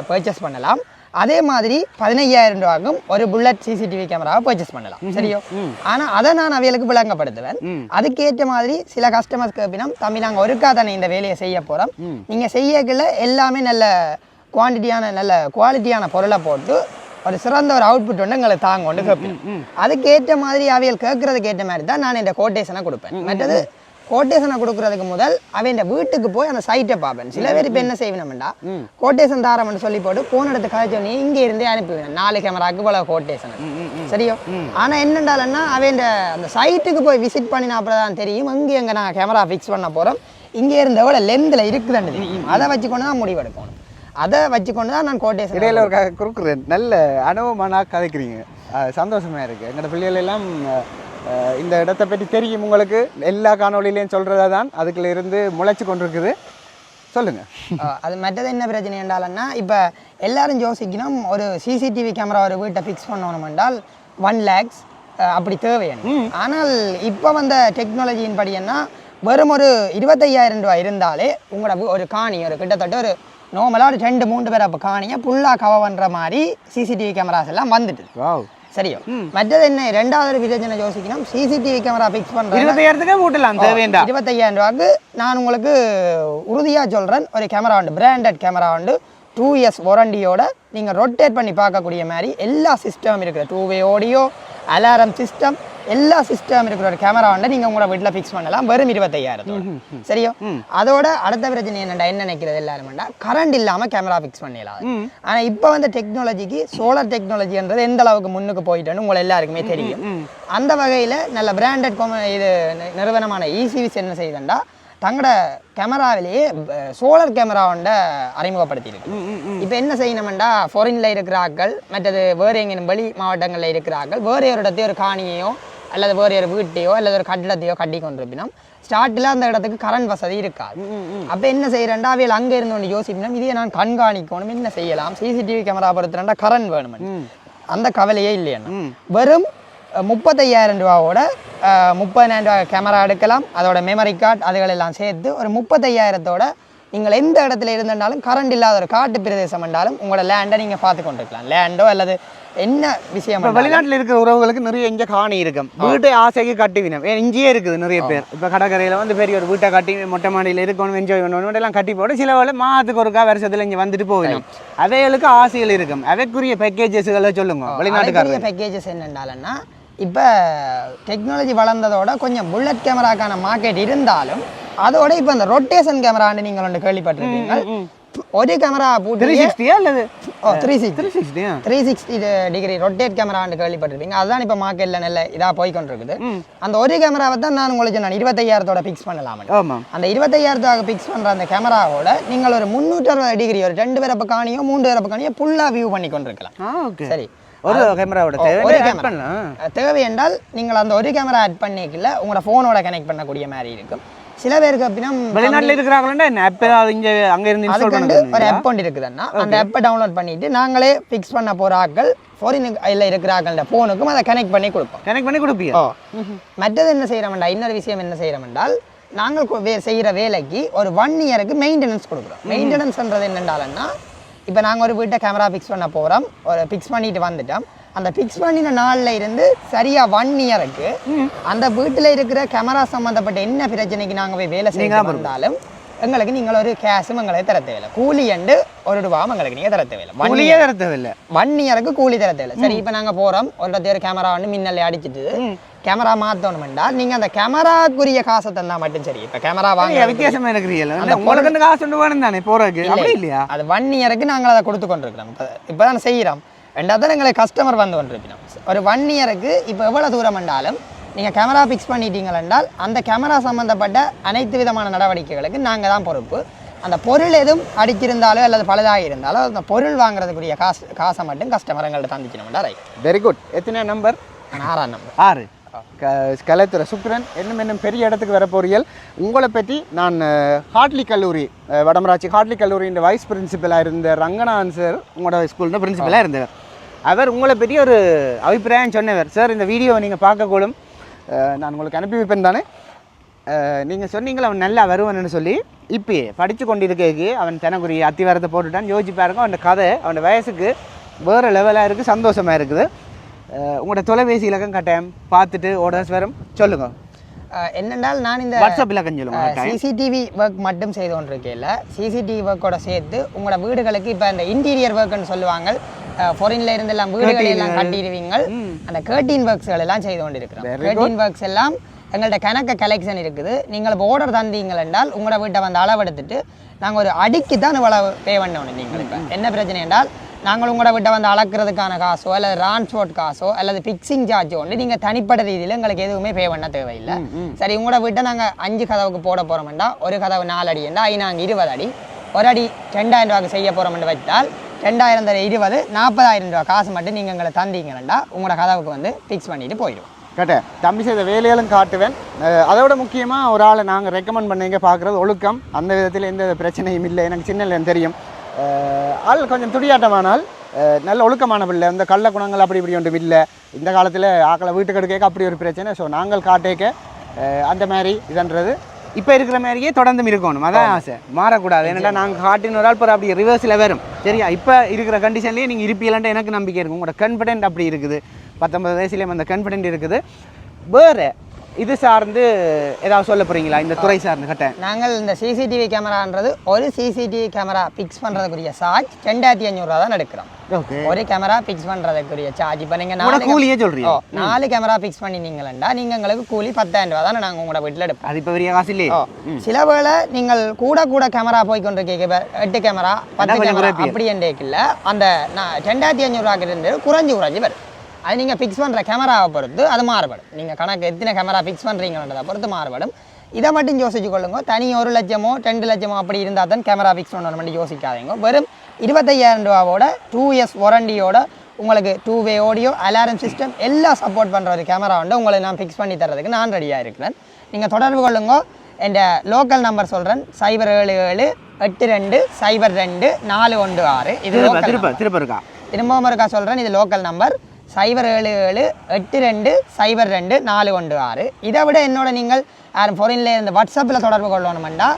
பர்ச்சேஸ் பண்ணலாம். அதே மாதிரி 15000 ரூபாய்க்கும் ஒரு புல்லட் சிசிடிவி கேமராவை பர்ச்சேஸ் பண்ணலாம். சரியோ? ஆனால் அதை நான் அவைகளுக்கு விளங்கப்படுத்துவேன். அதுக்கேற்ற மாதிரி சில கஸ்டமர்ஸ் கேட்பினா, தம்பி நாங்கள் ஒருக்கா தானே இந்த வேலையை செய்ய போகிறோம், நீங்கள் செய்யக்குள்ள எல்லாமே நல்ல குவான்டிட்டியான நல்ல குவாலிட்டியான பொருளை போட்டு ஒரு சிறந்த ஒரு அவுட்புட் ஒன்று எங்களுக்கு தாங்க கொண்டு கேட்பேன். அதுக்கேற்ற மாதிரி அவைகள் கேட்கறதுக்கு ஏற்ற மாதிரி தான் நான் இந்த கோட்டேஷனை கொடுப்பேன். மற்றது கோட்டேஷனை கொடுக்கறதுக்கு முதல் அவன் வீட்டுக்கு போய் அந்த சைட்டை பார்ப்பேன். சில பேர் இப்போ என்ன செய்வேன்டா, கோட்டேஷன் தாரம்னு சொல்லி போட்டு போன இடத்து கதைச்சோன்னே இங்கே இருந்தே அனுப்பிவிடுவேன் 4 கேமராக்கு போல கோட்டேஷன். சரியோ? ஆனால் என்னென்றாலன்னா அவன் அந்த சைட்டுக்கு போய் விசிட் பண்ணினா அப்புறம் தான் தெரியும் எங்கே நாங்கள் கேமரா ஃபிக்ஸ் பண்ண போகிறோம், இங்கே இருந்த எவ்வளோ லென்த்தில் இருக்குதுன்னு தெரியும். அதை வச்சுக்கொண்டு தான் முடிவெடுக்கணும். அதை வச்சுக்கொண்டு தான் நான் கோட்டேஷன் இடையில ஒரு கொடுக்குறேன். நல்ல அனுபவமான கதைக்கிறீங்க, சந்தோஷமாக இருக்குது. எங்களோட பிள்ளைகள் எல்லாம் இந்த இடத்தை பற்றி தெரியும் உங்களுக்கு. எல்லா காணொலியிலையும் சொல்கிறதா தான் அதுக்குள்ள இருந்து முளைச்சி கொண்டிருக்குது. சொல்லுங்கள். அது மற்றது என்ன பிரச்சனை என்றாலன்னா, இப்போ எல்லாரும் யோசிக்கணும் ஒரு சிசிடிவி கேமரா ஒரு வீட்டை ஃபிக்ஸ் பண்ணணும் என்றால் 1 lakhs அப்படி தேவையான. ஆனால் இப்போ வந்த டெக்னாலஜியின் படி என்ன, வெறும் ஒரு 25000 ரூபாய் இருந்தாலே உங்களோட ஒரு காணி ஒரு கிட்டத்தட்ட ஒரு நார்மலாக ஒரு 2-3 பேர் அப்போ காணியை ஃபுல்லாக கவர் பண்ணுற மாதிரி சிசிடிவி கேமராஸ் எல்லாம் வந்துட்டு. சரியோ? மற்றது என்ன, 2வது பிரச்சனை யோசிக்கணும், சிசிடிவி கேமரா ஃபிக்ஸ் பண்ணுறேன் 25000 ரூபாய்க்கு நான் உங்களுக்கு உறுதியாக சொல்கிறேன், ஒரு கேமரா உண்டு, பிராண்டட் கேமரா உண்டு, 2 years வாரண்டியோட நீங்கள் ரொட்டேட் பண்ணி பார்க்கக்கூடிய மாதிரி எல்லா சிஸ்டம் இருக்குது. 2-way ஆடியோ, அலாரம் சிஸ்டம், எல்லா சிஸ்டம் இருக்கிற ஒரு கேமரா வந்து நீங்கள் உங்களோட வீட்டில் ஃபிக்ஸ் பண்ணலாம் வெறும் 25000. சரியோ? அதோட அடுத்த பிரச்சனை என்னடா, என்ன நினைக்கிறது எல்லாருமெண்டா, கரண்ட் இல்லாமல் கேமரா ஃபிக்ஸ் பண்ணிடலாம். ஆனால் இப்போ வந்து டெக்னாலஜிக்கு சோலார் டெக்னாலஜின்றது எந்த அளவுக்கு முன்னுக்கு போயிட்டேன்னு உங்களை எல்லாருக்குமே தெரியும். அந்த வகையில் நல்ல பிராண்டட் இது நிறுவனமான ஈசிவிஸ் என்ன செய்யுதுண்டா, தங்களோட கேமராவிலேயே சோலார் கேமராவோட அறிமுகப்படுத்தியிருக்கு. இப்போ என்ன செய்யணும்டா, ஃபாரின்ல இருக்கிற ஆட்கள் மற்றது வேறு எங்கேயும் வெளி மாவட்டங்களில் இருக்கிற ஆட்கள் வேறு ஒரு இடத்தையோ ஒரு காணியையோ அல்லது வேறு ஒரு வீட்டையோ அல்லது ஒரு கட்டிடத்தையோ கட்டி கொண்டிருப்பினோம். ஸ்டார்ட்டில் அந்த இடத்துக்கு கரண்ட் வசதி இருக்காது. அப்போ என்ன செய்யறேன்டா, அவையில் அங்கே இருந்து ஒன்று யோசிக்கணும், இதையே நான் கண்காணிக்கணும், என்ன செய்யலாம், சிசிடிவி கேமரா பொறுத்துறேன்டா கரண்ட் வேணும். அந்த கவலையே இல்லையா, வெறும் 35000 ரூபாவோட 30000 ரூபாய் கேமரா எடுக்கலாம். அதோட மெமரி கார்டு அதுகளெல்லாம் சேர்த்து ஒரு 35000தோட நீங்கள் எந்த இடத்துல இருந்தாலும் கரண்ட் இல்லாத ஒரு காட்டு பிரதேசம் என்றாலும் உங்களோட லேண்டை நீங்கள் பார்த்து கொண்டிருக்கலாம். லேண்டோ அல்லது என்ன விஷயம், வெளிநாட்டில் இருக்கிற உறவுகளுக்கு நிறைய இங்கே காணி இருக்கும், வீட்டை ஆசைக்கு கட்டிவினோம். இங்கேயே இருக்குது நிறைய பேர். இப்போ கடற்கரையில் வந்து பெரிய ஒரு வீட்டை கட்டி மொட்டை மாடியில் இருக்கணும், என்ஜாய் பண்ணணும், எல்லாம் கட்டி போட்டு சில வேலை மாதத்துக்கு ஒருக்கா வருஷத்தில் இங்கே வந்துட்டு போகணும். அவைகளுக்கு ஆசைகள் இருக்கும். அவைக்குரிய பேக்கேஜஸ்களை சொல்லுங்க. வெளிநாட்டுக்காரங்க பேக்கேஜஸ் என்னென்னாலன்னா, இப்போ டெக்னாலஜி வளர்ந்ததோட கொஞ்சம் புல்லட் கேமராக்கான மார்க்கெட் இருந்தாலும் அதோட இப்போ அந்த ரொட்டேஷன் கேமரான்னு நீங்கள் ஒன்று கேள்விப்பட்டிருக்கீங்க. ஒரு கேமரா பூட்டி 360 அல்லது 360 டிகிரி ரொட்டேட் கேமரான்னு கேள்விப்பட்டிருப்பீங்க. அதுதான் இப்போ மார்க்கெட்டில் நல்ல இதாக போய் கொண்டிருக்குது. அந்த ஒரு கேமராவை தான் நான் உங்களுக்கு சொன்னேன் 25,000 ஃபிக்ஸ் பண்ணலாம். அந்த 25,000 ஃபிக்ஸ் பண்ணுற அந்த கேமராவோட நீங்கள் ஒரு 360 டிகிரி ஒரு 2 பேரப்ப காணியோ 3 பேரப்ப காணியோ ஃபுல்லாக வியூ பண்ணி கொண்டிருக்கலாம். சரி, ஒரு கேமராவோட தேவை என்றால் நீங்கள் அந்த ஒரு கேமரா ஆட் பண்ணிக்கல உங்களோட ஃபோனோட கனெக்ட் பண்ணக்கூடிய மாதிரி இருக்கும். சில பேருக்கு அப்படின்னா வெளிநாட்டில் இருக்கிறாங்களா ஆப் இங்கே அங்கே இருந்து இன்ஸ்டால் பண்ணது ஒரு ஆப் ஒன்று இருக்குதுன்னா அந்த ஆப்பை டவுன்லோட் பண்ணிட்டு நாங்களே ஃபிக்ஸ் பண்ண போகிற ஆட்கள் ஃபாரினில் இருக்கிற ஆட்களோட ஃபோனுக்கும் அதை கனெக்ட் பண்ணி கொடுப்பீங்க. மற்றது என்ன செய்கிறோம்டா, இன்னொரு விஷயம் என்ன செய்கிறோம்னால் நாங்கள் செய்கிற வேலைக்கு ஒரு 1 இயருக்கு மெயின்டெனன்ஸ் கொடுக்குறோம். மெயின்டெனன்ஸ்ன்றது என்னென்னாலன்னா இப்போ நாங்கள் ஒரு வீட்டை கேமரா ஃபிக்ஸ் பண்ண போகிறோம், ஒரு ஃபிக்ஸ் பண்ணிட்டு வந்துட்டோம். அந்த ஃபிக்ஸ் பண்ணின நாளில் இருந்து சரியாக 1 இயருக்கு அந்த வீட்டில் இருக்கிற கேமரா சம்மந்தப்பட்ட என்ன பிரச்சனைக்கு நாங்கள் போய் வேலை செய்ய வந்தாலும் எங்களுக்கு நீங்கள் ஒரு கேஷும் எங்களுக்கு தர தேவையில்லை. கூலி அண்டு ₹1 எங்களுக்கு நீங்கள் தர தேவையில்லை. 1 இயருக்கு கூலி தர தேவையில்லை. சரி, இப்போ நாங்கள் போகிறோம் ஒரு கேமரா வந்து மின்னல் அடிச்சுட்டு கேமரா மாற்றணும் என்றால் நீங்கள் அந்த கேமராக்குரிய காசை தந்தா மட்டும் சரி. இப்போ கேமரா வாங்க வித்தியாசமா இருக்கிறீங்க காசு தானே போறதுக்கு இல்லையா, அது 1 இயருக்கு நாங்கள் அதை கொடுத்து கொண்டிருக்கிறோம். இப்போ தான் செய்கிறோம். ரெண்டாவது எங்களுக்கு கஸ்டமர் வந்து கொண்டிருக்கணும். ஒரு 1 இயருக்கு இப்போ எவ்வளோ தூரம் என்றாலும் நீங்கள் கேமரா ஃபிக்ஸ் பண்ணிட்டீங்கள் என்றால் அந்த கேமரா சம்மந்தப்பட்ட அனைத்து விதமான நடவடிக்கைகளுக்கு நாங்கள் தான் பொறுப்பு. அந்த பொருள் எதுவும் அடிச்சிருந்தாலோ அல்லது பழுதாக இருந்தாலோ அந்த பொருள் வாங்குறதுக்குரிய காசை மட்டும் கஸ்டமர் எங்கள்கிட்ட தந்துக்கணும்டா. Right, very good. எத்தனை நம்பர்? 6ஆம் நம்பர். 6. கலைத்துறை சுக்கிரன். இன்னும் பெரிய இடத்துக்கு வர போறீர்கள். உங்களை பற்றி நான் ஹார்ட்லி கல்லூரி, வடமராட்சி ஹார்ட்லி கல்லூரியின் வைஸ் பிரின்சிபலாக இருந்த ரங்கநாதன் சார் உங்களோட ஸ்கூலில் பிரின்சிபலாக இருந்தவர். அவர் உங்களை பற்றி ஒரு அபிப்பிராயம் சொன்னவர். சார், இந்த வீடியோவை நீங்கள் பார்க்கக்கூடும், நான் உங்களுக்கு அனுப்பி வைப்பேன் தானே. நீங்கள் சொன்னீங்களா அவன் நல்லா வருவான்னு சொல்லி. இப்போயே படித்து கொண்டிருக்கேக்கு அவன் தனக்குரிய அத்திவாரத்தை போட்டுட்டான். யோசிச்சு பாருங்க, அவன் கதை அவன் வயசுக்கு வேறு லெவலாக இருக்குது, சந்தோஷமாக இருக்குது. உங்களோட தொலைபேசி இலக்கம் கட்டாயம் பார்த்துட்டு ஆர்டர்ஸ் வரும். சொல்லுங்கள். என்னென்றால் நான் இந்த வாட்ஸ்அப் இலக்கம் சொல்லுங்கள். சிசிடிவி ஒர்க் மட்டும் செய்து கொண்டிருக்கேன். சிசிடிவி ஒர்க்கோட சேர்த்து உங்களோட வீடுகளுக்கு இப்போ இந்த இன்டீரியர் ஒர்க்குன்னு சொல்லுவாங்க, ஃபாரின்ல இருந்து எல்லாம் வீடுகளை எல்லாம் கட்டிடுவீங்க. அந்த கர்டீன் ஒர்க்ஸ்கள் எல்லாம் செய்து கொண்டிருக்கிறோம். கர்டீன் ஒர்க்ஸ் எல்லாம் எங்கள்கிட்ட கணக்கு கலெக்ஷன் இருக்குது. நீங்கள் இப்போ ஆர்டர் தந்தீங்கள் என்றால் உங்களோட வீட்டை வந்து அளவெடுத்துட்டு நாங்கள் ஒரு அடிக்கு தான் இவ்வளவு பே பண்ணணும். நீங்கள் இப்போ என்ன பிரச்சனை என்றால் நாங்கள் உங்களோட வீட்டை வந்து அளக்கிறதுக்கான காசோ அல்லது டிரான்ஸ்போர்ட் காசோ அல்லது ஃபிக்ஸிங் சார்ஜோ வந்து நீங்கள் தனிப்பட்ட ரீதியில் எங்களுக்கு எதுவுமே பே பண்ண தேவையில்லை. சரி, உங்களோட வீட்டை நாங்கள் 5 கதவுக்கு போட போகிறோம்டா, ஒரு கதவு 4 அடி என்றால் நாங்கள் 20 அடி, ஒரு அடி 2000 ரூபாய்க்கு செய்ய போகிறோம்னு வைத்தால் 2000 20 40,000 ரூபா காசு மட்டும் நீங்கள் எங்களை தந்தீங்கன்னா உங்களோட கதவுக்கு வந்து ஃபிக்ஸ் பண்ணிட்டு போயிடுவோம். கேட்டேன் தம்பி செய்த வேலையாலும் காட்டுவேன். அதோட முக்கியமாக ஒரு ஆளை நாங்கள் ரெக்கமெண்ட் பண்ணிங்க பார்க்குறது ஒழுக்கம். அந்த விதத்தில் எந்த பிரச்சனையும் இல்லை. எனக்கு சின்ன தெரியும். ஆள் கொஞ்சம் துடியாட்டமானால் நல்ல ஒழுக்கமான பிள்ளை. இந்த கள்ள குணங்கள் அப்படி இப்படி ஒன்றும் இல்லை. இந்த காலத்தில் ஆக்களை வீட்டுக்கு எடுக்க அப்படி ஒரு பிரச்சனை. ஸோ நாங்கள் காட்டேக்க அந்த மாதிரி இதுன்றது இப்போ இருக்கிற மாதிரியே தொடர்ந்து இருக்கணும். அதான் ஆசை, மாறக்கூடாது. ஏன்னா நாங்கள் காட்டின ஒரு ஆள் இப்போ அப்படி ரிவர்ஸில் வரும். சரியா, இப்போ இருக்கிற கண்டிஷன்லேயே நீங்கள் இருப்பீங்களான்ட்டு எனக்கு நம்பிக்கை இருக்கும். உங்களோட கான்ஃபிடென்ட் அப்படி இருக்குது. 19 வயசுலேயும் அந்த கான்ஃபிடென்ட் இருக்குது. வேறு இது சார்ந்து ஏதாவது சொல்ல போகிறீங்களா இந்த துறை சார்ந்து? கட்ட நாங்கள் இந்த சிசிடிவி கேமரான்றது ஒரு சிசிடிவி கேமரா ஃபிக்ஸ் பண்ணுறதுக்குரிய சார்ஜ் 2500 ரூபா தான் எடுக்கிறோம். ஒரு கேமரா ஃபிக்ஸ் பண்ணுறதுக்குரிய சார்ஜ் இப்போ நீங்கள் 4 கேமரா ஃபிக்ஸ் பண்ணினீங்களா நீங்கள் எங்களுக்கு கூலி 10,000 ரூபா தானே நாங்கள் உங்களோட வீட்டில் எடுப்போம். அது இப்போ பெரிய காசு இல்லையே. சில வேளை நீங்கள் கூட கேமரா போய்கொண்டிருக்கீங்க, 8 கேமரா 10 கேமரா அப்படி என்றைக்குள்ள அந்த 2500 ரூபாய்க்கு இருந்து குறைஞ்சி வரும். அது நீங்கள் ஃபிக்ஸ் பண்ணுற கேமராவை பொறுத்து அது மாறுபடும். நீங்கள் கணக்கு எத்தனை கேமரா ஃபிக்ஸ் பண்ணுறீங்கன்றதை பொறுத்து மாறுபடும். இதை மட்டும் யோசிச்சு கொள்ளுங்க. தனி 1 லட்சமோ 2 லட்சமோ அப்படி இருந்தால் தான் கேமரா ஃபிக்ஸ் பண்ணணும் மட்டும் யோசிக்காதீங்க. வெறும் 25,000 ரூபாவோட 2 இயர்ஸ் வாரண்டியோட உங்களுக்கு 2-வே ஆடியோ, அலாரம் சிஸ்டம் எல்லாம் சப்போர்ட் பண்ணுற ஒரு கேமரா வந்து உங்களுக்கு நான் ஃபிக்ஸ் பண்ணி தரதுக்கு நான் ரெடியாக இருக்கிறேன். நீங்கள் தொடர்பு கொள்ளுங்க. என் லோக்கல் நம்பர் சொல்கிறேன், 077-82-02-416. இது திரும்ப இருக்கா, திரும்பவும் இருக்கா சொல்கிறேன். இது லோக்கல் நம்பர் 077-82-02-416. இதை விட என்னோட நீங்கள் யாரும் ஃபாரின்ல இருந்து வாட்ஸ்அப்பில் தொடர்பு கொள்ளணுமெண்டா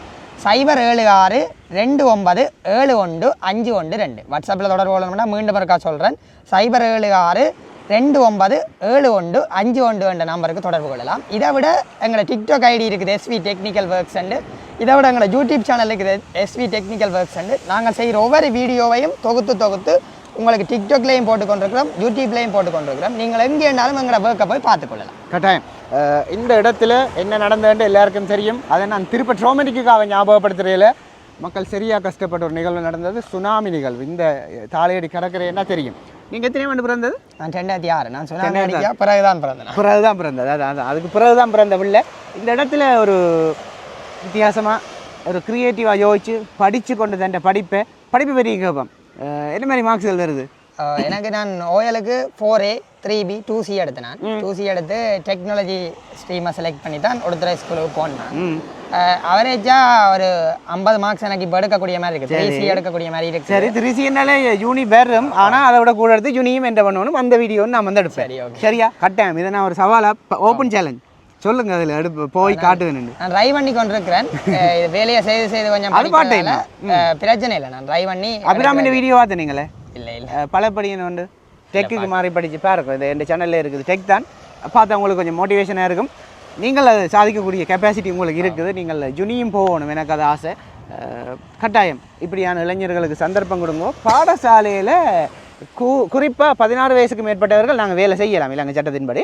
076-29-71-512. வாட்ஸ்அப்பில் தொடர்பு கொள்ளணும்னா மீண்டும் இருக்கா சொல்கிறேன், 076-29-71-512 நம்பருக்கு தொடர்பு கொள்ளலாம். இதை விட எங்களோட டிக்டாக் ஐடி இருக்குது SV டெக்னிக்கல் ஒர்க்ஸ் அண்டு. இதை விட எங்களோட யூடியூப் சேனல் இருக்குது SV டெக்னிக்கல் ஒர்க்ஸ் அண்டு. நாங்கள் செய்கிற ஒவ்வொரு வீடியோவையும் தொகுத்து உங்களுக்கு டிக்டாக்லேயும் போட்டுக்கொண்டிருக்கிறோம், யூடியூப்லேயும் போட்டுக்கொண்டிருக்கிறோம். நீங்கள் எங்கேனாலும் எங்களோட ஒர்க்கை போய் பார்த்துக்கொள்ளலாம். கட்டாயம். இந்த இடத்துல என்ன நடந்ததுன்னு எல்லாருக்கும் தெரியும். அதை நான் திருப்ப ட்ரோமெடிக்காக ஞாபகப்படுத்துறையில் மக்கள் சரியாக கஷ்டப்பட்ட ஒரு நிகழ்வு நடந்தது, சுனாமி நிகழ்வு. இந்த தாளையடி கடற்கரைன்னா தெரியும். நீங்கள் எத்தனை ஆண்டு பிறந்தது? நான் 2006. நான் சுனாமி அடிக்க பிறகுதான் பிறந்தேன். பிறகுதான் பிறந்தது. அதான் அதுக்கு பிறகுதான் பிறந்த பிள்ளை. இந்த இடத்துல ஒரு வித்தியாசமாக ஒரு க்ரியேட்டிவாக யோசிச்சு படித்து கொண்டு தன் படிப்பை பெரிய கேட்போம். என்ன மாதிரி மார்க்ஸ்கள் வருது? எனக்கு நான் ஓயலுக்கு 4A 3B 2C எடுத்தேன். நான் 2C எடுத்து டெக்னாலஜி ஸ்ட்ரீமை செலக்ட் பண்ணி தான் ஒருத்தர ஸ்கூலுக்கு போனேன். அவரேஜா ஒரு 50 மார்க்ஸ் எனக்கு இப்போ எடுக்கக்கூடிய மாதிரி இருக்குது. 3C எடுக்கக்கூடிய மாதிரி இருக்கு. சரி, 3Cனாலே யூனி வரும், ஆனால் அதை விட கூட எடுத்து யூனியும் என்ன பண்ணணும் அந்த வீடியோன்னு நான் வந்து எடுப்பேன். சரியா? கட்டாயம். இதை நான் ஒரு சவாலாக ஓப்பன் சேலஞ்ச் சொல்லுங்க, அதில் எடுப்பு போய் காட்டுவேன். நான் ட்ரை பண்ணி கொண்டிருக்கிறேன். வேலையை செய்து கொஞ்சம் பிரச்சனை இல்லை. நான் ட்ரை பண்ணி அபிராமின் வீடியோ பார்த்து நீங்களே இல்லை பல படிக்கணும் உண்டு. டெக்குக்கு மாறி படிச்சு பாருங்க. இது என் சேனலில் இருக்குது. டெக் தான் பார்த்தா உங்களுக்கு கொஞ்சம் மோட்டிவேஷனாக இருக்கும். நீங்கள் அதை சாதிக்கக்கூடிய கெப்பாசிட்டி உங்களுக்கு இருக்குது. நீங்கள் ஜுனியும் போகணும். எனக்கு அது ஆசை. கட்டாயம் இப்படியான இளைஞர்களுக்கு சந்தர்ப்பம் கொடுங்க. பாடசாலையில் குறிப்பாக 16 வயசுக்கு மேற்பட்டவர்கள் நாங்கள் வேலை செய்யலாம் இல்லைங்க சட்டத்தின்படி.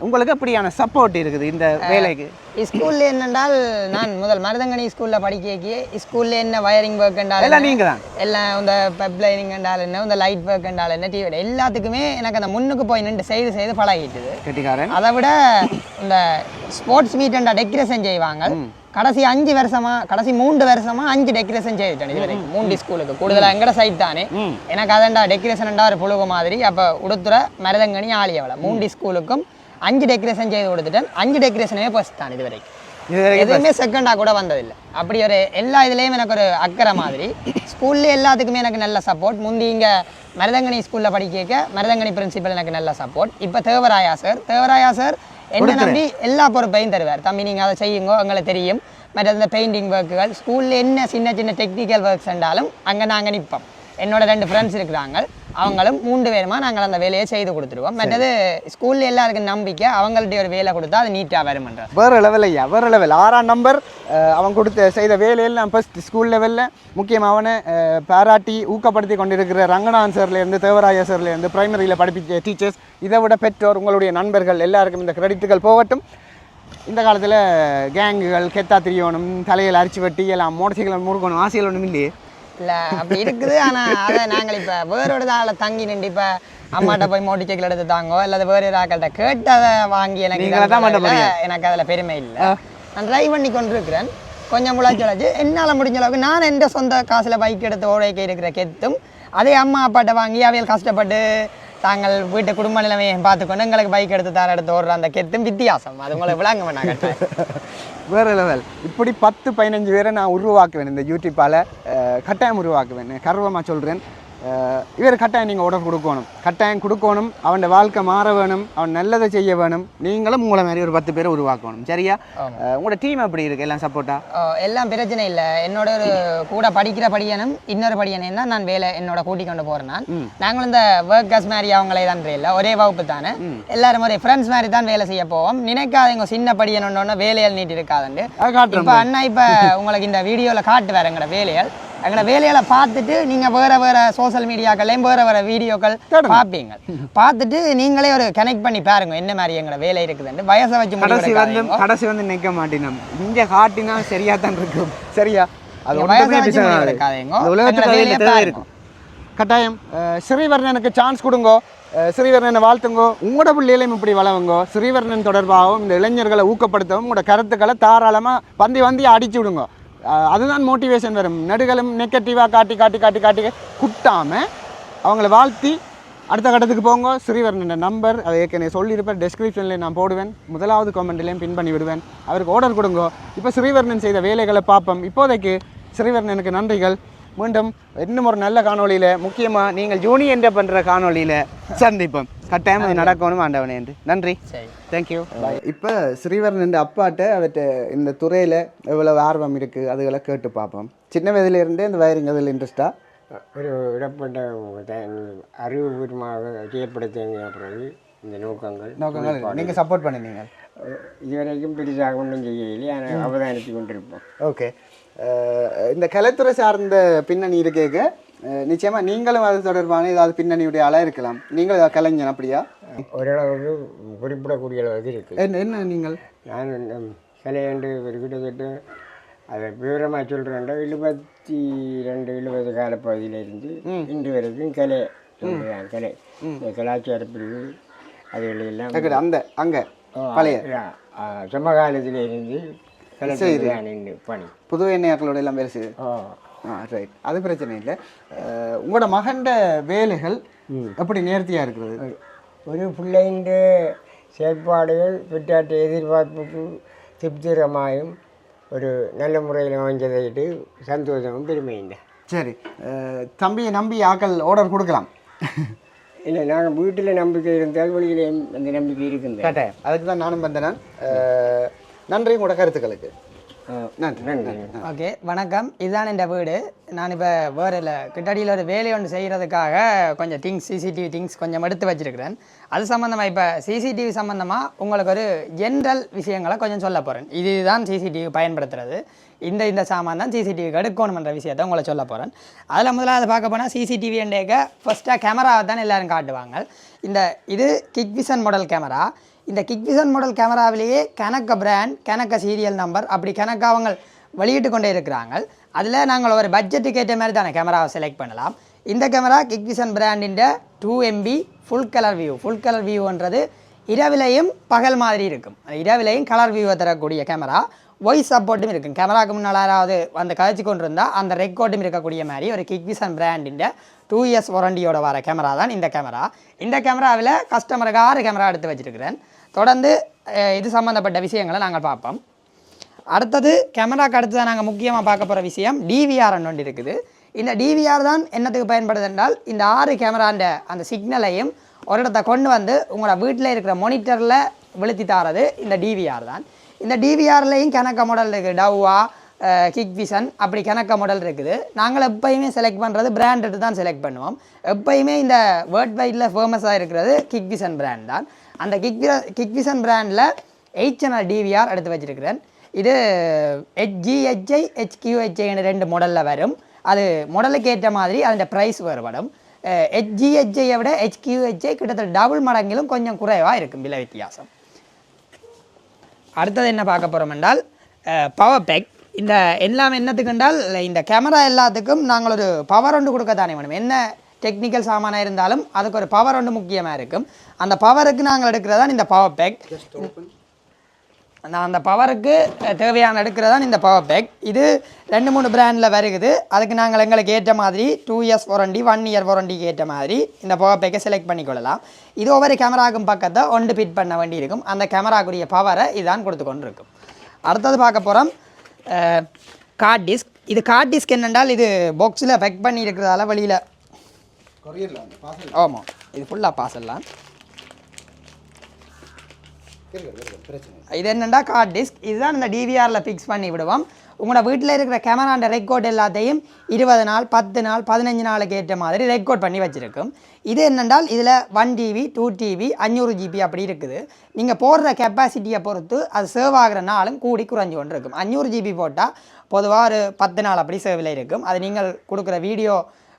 உங்களுக்கு அப்படியான சப்போர்ட் இருக்குது இந்த வேலைக்கு? ஸ்கூல்ல என்னென்றால் நான் முதல் மருதங்கனி ஸ்கூலில் படிக்க ஸ்கூலில் என்ன வயரிங் ஒர்க் என்றால் எல்லாம் நீங்கள் தான் எல்லாம் இந்த பைப் லைனிங் என்றால் என்ன, இந்த லைட் ஒர்க் என்றால் என்ன, டிவி எல்லாத்துக்குமே எனக்கு அந்த முன்னுக்கு போய் நின்று செய்து பழகிட்டுது. கெட்டிக்காரன். அதை விட இந்த ஸ்போர்ட்ஸ் மீட் என்ற டெக்கரேஷன் செய்வாங்க. கடைசி 3 வருஷமா 5 டெக்கரேஷன் செய்துட்டேன் இது வரைக்கும் 3 ஸ்கூலுக்கு. கூடுதலாக எங்கட சைட் தானே எனக்கு அதண்டா டெக்கரேஷன் ஒரு புழுகு மாதிரி. அப்போ உடுத்துற மருதங்கனி ஆலியவளை 3 ஸ்கூலுக்கும் 5 டெக்கரேஷன் செய்து கொடுத்துட்டேன். 5 டெக்கரேஷனே ஃபர்ஸ்ட் தான் இது வரைக்கும். எதுவுமே செகண்டாக கூட வந்ததில்லை. அப்படி ஒரு எல்லா இதுலேயும் எனக்கு ஒரு அக்கறை மாதிரி. ஸ்கூல்ல எல்லாத்துக்குமே எனக்கு நல்ல சப்போர்ட். முந்தி இங்கே மருதங்கனி ஸ்கூலில் படிக்க மருதங்கனி பிரின்சிபல் எனக்கு நல்ல சப்போர்ட். இப்போ தேவராயா சார் என்ன நம்பி எல்லா பொறுப்பையும் தருவார். தம்பி நீங்கள் அதை செய்யுங்க, எங்களுக்கு தெரியும். மற்ற இந்த பெயிண்டிங் ஒர்க்குகள் ஸ்கூலில் என்ன சின்ன டெக்னிக்கல் ஒர்க்ஸ் இருந்தாலும் அங்கே நாங்கள் நிற்போம். என்னோட 2 ஃப்ரெண்ட்ஸ் இருக்கிறாங்க, அவங்களும் 3 பேருமா நாங்கள் அந்த வேலையை செய்து கொடுத்துருவோம். மற்றது ஸ்கூலில் எல்லாருக்கும் நம்பிக்கை, அவங்கள்ட்ட ஒரு வேலை கொடுத்தா அது நீட்டாக வரும்ன்ற வேறு லெவல். ஐயா வேறு லெவல். 6ஆம் நம்பர் அவன் செய்த வேலையில் நான் ஃபஸ்ட் ஸ்கூல் லெவலில் முக்கியமாக அவனை பாராட்டி ஊக்கப்படுத்தி கொண்டிருக்கிற ரங்கநாதன் சார்லேருந்து தேவராயா சார்லேருந்து பிரைமரியில் படிப்பிச்ச டீச்சர்ஸ், இதை விட பெற்றோர், உங்களுடைய நண்பர்கள் எல்லாருக்கும் இந்த கிரெடிட்டுகள் போகட்டும். இந்த காலத்தில் கேங்குகள் கெத்தா திரியணும், தலையில் அரிச்சு வெட்டி எல்லாம் மோட்டர் சைக்கிள் முறுக்கணும் ஆசைகள் ஒன்றும் இல்லையே? இல்லை அப்படி இருக்குது. ஆனால் அதை நாங்கள் இப்போ வேறோட தாள தங்கி நின்று இப்போ அம்மாட்ட போய் மோட்டர் சைக்கிள் எடுத்து தாங்கோ அல்லது வேறு ஆக்கள்கிட்ட கேட்டு அதை வாங்கி எனக்கு அதில் பெருமை இல்லை. நான் ட்ரை பண்ணி கொண்டிருக்கிறேன். கொஞ்சம் முளைச்சு என்னால் முடிஞ்ச அளவுக்கு நான் எந்த சொந்த காசில் பைக் எடுத்து ஓடைக்க இருக்கிற கெத்தும் அதே அம்மா அப்பாட்ட வாங்கி அவையில் கஷ்டப்பட்டு தாங்கள் வீட்டு குடும்ப நிலைமையை பார்த்துக்கொண்டு எங்களுக்கு பைக் எடுத்து ஓடுற அந்த கெத்தும் வித்தியாசம். அது உங்களை விளங்க வேணாங்க. வேறு லெவல். இப்படி 10-15 பேரை நான் உருவாக்குவேன் இந்த யூடியூப்பால். கட்டாயம் உருவாக்குவேன். கர்வமாக சொல்கிறேன். இவர் கட்டாயம் நீங்கள் ஆர்டர் கொடுக்கணும். அவன் வாழ்க்கை மாற வேணும், அவன் நல்லதை செய்ய வேணும். நீங்களும் உங்களை மாதிரி ஒரு 10 பேரை உருவாக்கணும். சரியா? உங்களோட டீம் எப்படி இருக்குது? எல்லாம் சப்போர்ட்டா? எல்லாம் பிரச்சனை இல்லை. என்னோட ஒரு கூட படிக்கிற படியனும் இன்னொரு படியனையும் தான் நான் வேலை என்னோட கூட்டிக் கொண்டு போகிறேன். நாங்களும் இந்த ஒர்க்கர்ஸ் மாதிரி அவங்களே தான் இல்லை, ஒரே வகுப்பு தானே, எல்லாரும் ஒரே ஃப்ரெண்ட்ஸ் மாதிரி தான் வேலை செய்ய போவோம். நினைக்காதீங்க சின்ன படியனோன்னு வேலையால் நீட்டி இருக்காதுண்டு. இப்போ அண்ணா இப்போ உங்களுக்கு இந்த வீடியோவில் காட்டுவார் எங்களோட வேலைகளை பார்த்துட்டு நீங்கள் வேறு சோசியல் மீடியாக்கள்லையும் வேறு வீடியோக்கள் பார்ப்பீங்க. பார்த்துட்டு நீங்களே ஒரு கனெக்ட் பண்ணி பாருங்க என்ன மாதிரி எங்களோட வேலை இருக்குதுன்னு. வயசை வச்சு கடைசி வந்து நிற்க மாட்டேன். இங்கே காட்டினா சரியா தான் இருக்கும். சரியா? அது இருக்கும். கட்டாயம் ஸ்ரீவர்ணனுக்கு சான்ஸ் கொடுங்கோ. ஸ்ரீவர்ணனை வாழ்த்துங்கோ. உங்களோட பிள்ளைகளையும் இப்படி வளவுங்கோ. ஸ்ரீவர்ணன் தொடர்பாகவும் இந்த இளைஞர்களை ஊக்கப்படுத்தவும் உங்களோட கருத்துக்களை தாராளமாக வந்து அடிச்சு விடுங்க. அதுதான் மோட்டிவேஷன் வரும். நடுகளும் நெகட்டிவாக காட்டி குட்டாமல் அவங்கள வாழ்த்தி அடுத்த கட்டத்துக்கு போங்க. ஸ்ரீவர்ணன் நம்பர் அதை ஏற்கனவே சொல்லியிருப்பேன், டெஸ்கிரிப்ஷனில் நான் போடுவேன், முதலாவது கமெண்ட்லேயும் பின் பண்ணி விடுவேன். அவருக்கு ஆர்டர் கொடுங்க. இப்போ ஸ்ரீவர்ணன் செய்த வேலைகளை பார்ப்போம். இப்போதைக்கு ஸ்ரீவர்ணனுக்கு நன்றிகள். மீண்டும் இன்னும் ஒரு நல்ல காணொலியில், முக்கியமாக நீங்கள் ஜூனியர் என்ற பண்ணுற காணொலியில் சந்திப்போம். கட்டாயம் அது நடக்கணும் ஆண்டவனே என்று. நன்றி, தேங்க்யூ. இப்போ ஸ்ரீவர்ணன் அப்பாட்ட அவர்கிட்ட இந்த துறையில் எவ்வளவு ஆர்வம் இருக்குது அதுகளை கேட்டு பார்ப்போம். சின்ன வயதிலிருந்தே இந்த வயரிங் அதில் இன்ட்ரெஸ்ட்டாக ஒரு இடப்பட்ட அறிவுபூர்வமாக ஏற்படுத்திய பிறகு இந்த நோக்கங்கள் நீங்கள் சப்போர்ட் பண்ணினீங்க. இதுவரைக்கும் பெரிதாக ஒன்றும் செய்யவில்லை, ஆனால் அவதானித்து கொண்டிருப்போம். ஓகே. இந்த கலைத்துறை சார்ந்த பின்னணி இருக்கேக்க நிச்சயமாக நீங்களும் அது தொடர்பான ஏதாவது பின்னணியுடைய ஆளாக இருக்கலாம். நீங்கள் கலைஞன் அப்படியா? ஓரளவுக்கு குறிப்பிடக்கூடிய அளவுக்கு இருக்குது. என்ன நீங்கள்? நான் சிலையாண்டு ஒரு கிட்டத்தட்ட அதை விவரமாக சொல்கிறேன்டா 72 காலப்பகுதியிலிருந்து இன்று வரைக்கும் கலை சொல்கிறான். கலை இந்த கலாச்சார பிரிவு அதுகளெல்லாம் அந்த அங்கே பழைய சமகாலத்திலிருந்து கலை பணி புது எண்ணெயாக்களோட எல்லாம் வேலை செய்யுது. ரைட், அது பிரச்சனை இல்லை. உங்களோட மகண்ட வேலைகள் எப்படி நேர்த்தியாக இருக்கிறது? ஒரு பிள்ளைன்ற செயற்பாடுகள் பெற்றாற்ற எதிர்பார்ப்புக்கு திருப்திகரமாயும் ஒரு நல்ல முறையில் அமைஞ்சதைட்டு சந்தோஷமும் பெருமையும் தான். சரி, தம்பியை நம்பி ஆக்கள் ஆர்டர் கொடுக்கலாம். இல்லை, நாங்கள் வீட்டில் நம்பிக்கை இருந்தால் வழியிலேயும் அந்த நம்பிக்கை இருக்குது. கட்டாயம், அதுக்கு தான் நானும் வந்தேன். நன்றி உங்களோட கருத்துக்களுக்கு. நன்றி. ஓகே, வணக்கம். இதுதான் என் வீடு. நான் இப்போ வேறு கிட்டடியில் ஒரு வேலை ஒன்று செய்கிறதுக்காக கொஞ்சம் சிசிடிவி திங்ஸ் கொஞ்சம் எடுத்து வச்சுருக்கிறேன். அது சம்மந்தமாக இப்போ சிசிடிவி சம்மந்தமாக உங்களுக்கு ஒரு ஜென்ரல் விஷயங்களை கொஞ்சம் சொல்ல போகிறேன். இதுதான் சிசிடிவி பயன்படுத்துறது, இந்த சாமான் தான் சிசிடிவிக்கு எடுக்கணுன்ற விஷயத்தை உங்களை சொல்ல போகிறேன். அதில் முதலாவது பார்க்க போனால் சிசிடிவி என்றேக்க ஃபஸ்ட்டாக கேமராவை தான் எல்லோரும் காட்டுவாங்க. இது கிக்விஷன் மாடல் கேமரா. இந்த கிக்விஷன் மாடல் கேமராவிலேயே கணக்க பிராண்ட், கணக்க சீரியல் நம்பர், அப்படி கணக்க அவங்க வெளியிட்டு கொண்டே இருக்கிறாங்க. அதில் நாங்கள் ஒரு பட்ஜெட்டுக்கு ஏற்ற மாதிரி தானே கேமராவை செலக்ட் பண்ணலாம். இந்த கேமரா கிக்விஷன் பிராண்டின் 2 MB full colour view. Full colour வியூன்றது இரவிலையும் பகல் மாதிரி இருக்கும். இரவிலையும் கலர் வியூவை தரக்கூடிய கேமரா. வாய்ஸ் சப்போர்ட்டும் இருக்கும். கேமராவுக்கு முன்னால் யாராவது வந்து கழிச்சு கொண்டு இருந்தால் அந்த ரெக்கார்டும் இருக்கக்கூடிய மாதிரி ஒரு கிக்விஷன் பிராண்டின் 2 years வாரண்டியோட வர கேமரா தான் இந்த கேமரா. இந்த கேமராவில் கஸ்டமருக்கு 6 கேமரா எடுத்து வச்சுருக்கிறேன். தொடர்ந்து இது சம்மந்தப்பட்ட விஷயங்களை நாங்கள் பார்ப்போம். அடுத்தது கேமராக்கு அடுத்து தான் நாங்கள் முக்கியமாக பார்க்க போகிற விஷயம் DVR ஒன்று இருக்குது. இந்த DVR தான் என்னத்துக்கு பயன்படுது என்றால், இந்த 6 கேமராண்ட அந்த சிக்னலையும் ஒரு இடத்த கொண்டு வந்து உங்களோட வீட்டில் இருக்கிற மானிட்டரில் வெளுத்தி தாரது இந்த DVR தான். இந்த DVRலையும் கணக்க மாடல் இருக்குது. டவ்வா, கிக்விஷன், அப்படி கணக்க மாடல் இருக்குது. நாங்கள் எப்போயுமே செலக்ட் பண்ணுறது பிராண்டட் தான் செலக்ட் பண்ணுவோம். எப்போயுமே இந்த வேர்ல்ட் வைடில் ஃபேமஸாக இருக்கிறது கிக்விஷன் பிராண்ட் தான். அந்த கிக்விஷன் பிராண்டில் 8 channel DVR எடுத்து வச்சுருக்கிறேன். இது HGHI, HQHI 2 மாடலில் வரும். அது மாடலுக்கு ஏற்ற மாதிரி அதோட ப்ரைஸ் வேறுபடும். HGHI விட HQHI கிட்டத்தட்ட டபுள் மடங்கிலும் கொஞ்சம் குறைவாக இருக்கும் விலை வித்தியாசம். அடுத்தது என்ன பார்க்க போகிறோம் என்றால் பவர் பேக். இந்த எல்லாம் என்னத்துக்கு என்றால், இந்த கேமரா எல்லாத்துக்கும் நாங்கள் ஒரு பவர் ஒன்று கொடுக்கத்தானே வேணும். என்ன டெக்னிக்கல் சாமானாக இருந்தாலும் அதுக்கு ஒரு பவர் ஒன்று முக்கியமாக இருக்கும். அந்த பவருக்கு நாங்கள் எடுக்கிறதான் இந்த பவர் பேக். நான் அந்த பவருக்கு தேவையான எடுக்கிறதான் இந்த பவர் பேக். இது 2-3 பிராண்டில் வருகுது. அதுக்கு நாங்கள் எங்களுக்கு ஏற்ற மாதிரி 2 years வாரண்டி, 1 year வாரண்டிக்கு ஏற்ற மாதிரி இந்த பவர் பேக்கை செலக்ட் பண்ணிக்கொள்ளலாம். இது ஒவ்வொரு கேமராவுக்கும் பக்கத்தை ஒன்று ஃபிட் பண்ண வேண்டி இருக்கும். அந்த கேமராக்குரிய பவரை இதான் கொடுத்து கொண்டு இருக்கும். அடுத்தது பார்க்க போகிறோம் கார்ட் டிஸ்க். இது கார்ட் டிஸ்க் என்னென்றால், இது பாக்ஸில் பேக் பண்ணி இருக்கிறதால வெளியில் ஆமாம், இது ஃபுல்லாக பார்சல்லாம். இது என்னென்னா கார்ட் டிஸ்க். இதுதான் இந்த DVRல ஃபிக்ஸ் பண்ணி விடுவோம். உங்களோட வீட்டில் இருக்கிற கேமராண்ட ரெக்கார்ட் எல்லாத்தையும் 20 நாள், 10 நாள், 15 நாளுக்கு ஏற்ற மாதிரி ரெக்கார்ட் பண்ணி வச்சுருக்கும். இது என்னென்றால், இதில் 1 TB, 2 TB, 500 GB அப்படி இருக்குது. நீங்கள் போடுற கெப்பாசிட்டியை பொறுத்து அது சேவ் ஆகிற நாளும் கூடி குறைஞ்சி கொண்டு இருக்கும். 500 GB போட்டால் பொதுவாக ஒரு 10 நாள் அப்படி சேவில் இருக்கும். அது நீங்கள் கொடுக்குற வீடியோ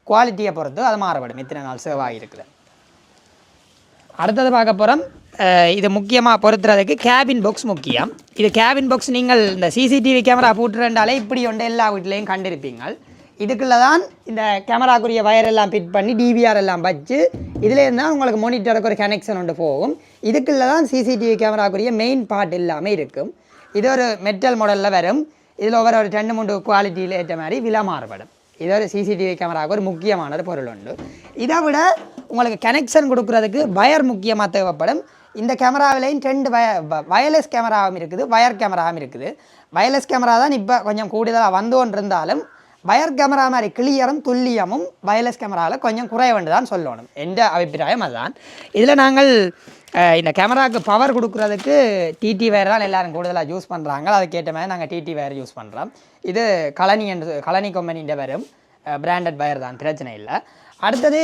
குவாலிட்டியை பொறுத்து அது மாறுபடும், இத்தனை நாள் சேவ் ஆகியிருக்குது. அடுத்தது பார்க்க போகிறோம், இது முக்கியமாக பொறுத்துறதுக்கு கேபின் பாக்ஸ் முக்கியம். இது கேபின் பாக்ஸ் நீங்கள் இந்த சிசிடிவி கேமரா போட்டுருந்தாலே இப்படி ஒன்று எல்லா வீட்லேயும் கண்டிருப்பீங்க. இதுக்குள்ளே தான் இந்த கேமராக்குரிய வயர் எல்லாம் ஃபிட் பண்ணி DVR எல்லாம் வச்சு இதுலேருந்து தான் உங்களுக்கு மானிட்டருக்கு ஒரு கனெக்ஷன் ஒன்று போகும். இதுக்குள்ளே தான் சிசிடிவி கேமராக்குரிய மெயின் பார்ட் எல்லாமே இருக்கும். இது ஒரு மெட்டல் மாடலில் வரும். இதில் ஒவ்வொரு 2-3 குவாலிட்டியில் ஏற்ற மாதிரி விலை மாறுபடும். இது ஒரு சிசிடிவி கேமராவுக்கு ஒரு முக்கியமான ஒரு பொருள் உண்டு. இதை விட உங்களுக்கு கனெக்ஷன் கொடுக்குறதுக்கு வயர் முக்கியமாக தேவைப்படும். இந்த கேமராவிலையும் 2 வயர்லெஸ் கேமராவும் இருக்குது, வயர் கேமராவும் இருக்குது. வயர்லெஸ் கேமரா தான் இப்போ கொஞ்சம் கூடுதலாக வந்து இருந்தாலும் வயர் கேமரா மாதிரி கிளியரும் துல்லியமும் வயர்லெஸ் கேமராவில் கொஞ்சம் குறைய வேண்டுதான் சொல்லணும். எந்த அபிப்பிராயம் அதுதான். இதில் நாங்கள் இந்த கேமராவுக்கு பவர் கொடுக்குறதுக்கு TT வயர் தான் எல்லோரும் கூடுதலாக யூஸ் பண்ணுறாங்க. அதுக்கேற்ற மாதிரி நாங்கள் TT வயர் யூஸ் பண்ணுறோம். இது கலனி கம்பெனின்ற வரும் பிராண்டட் வயர் தான், பிரச்சனை இல்லை. அடுத்தது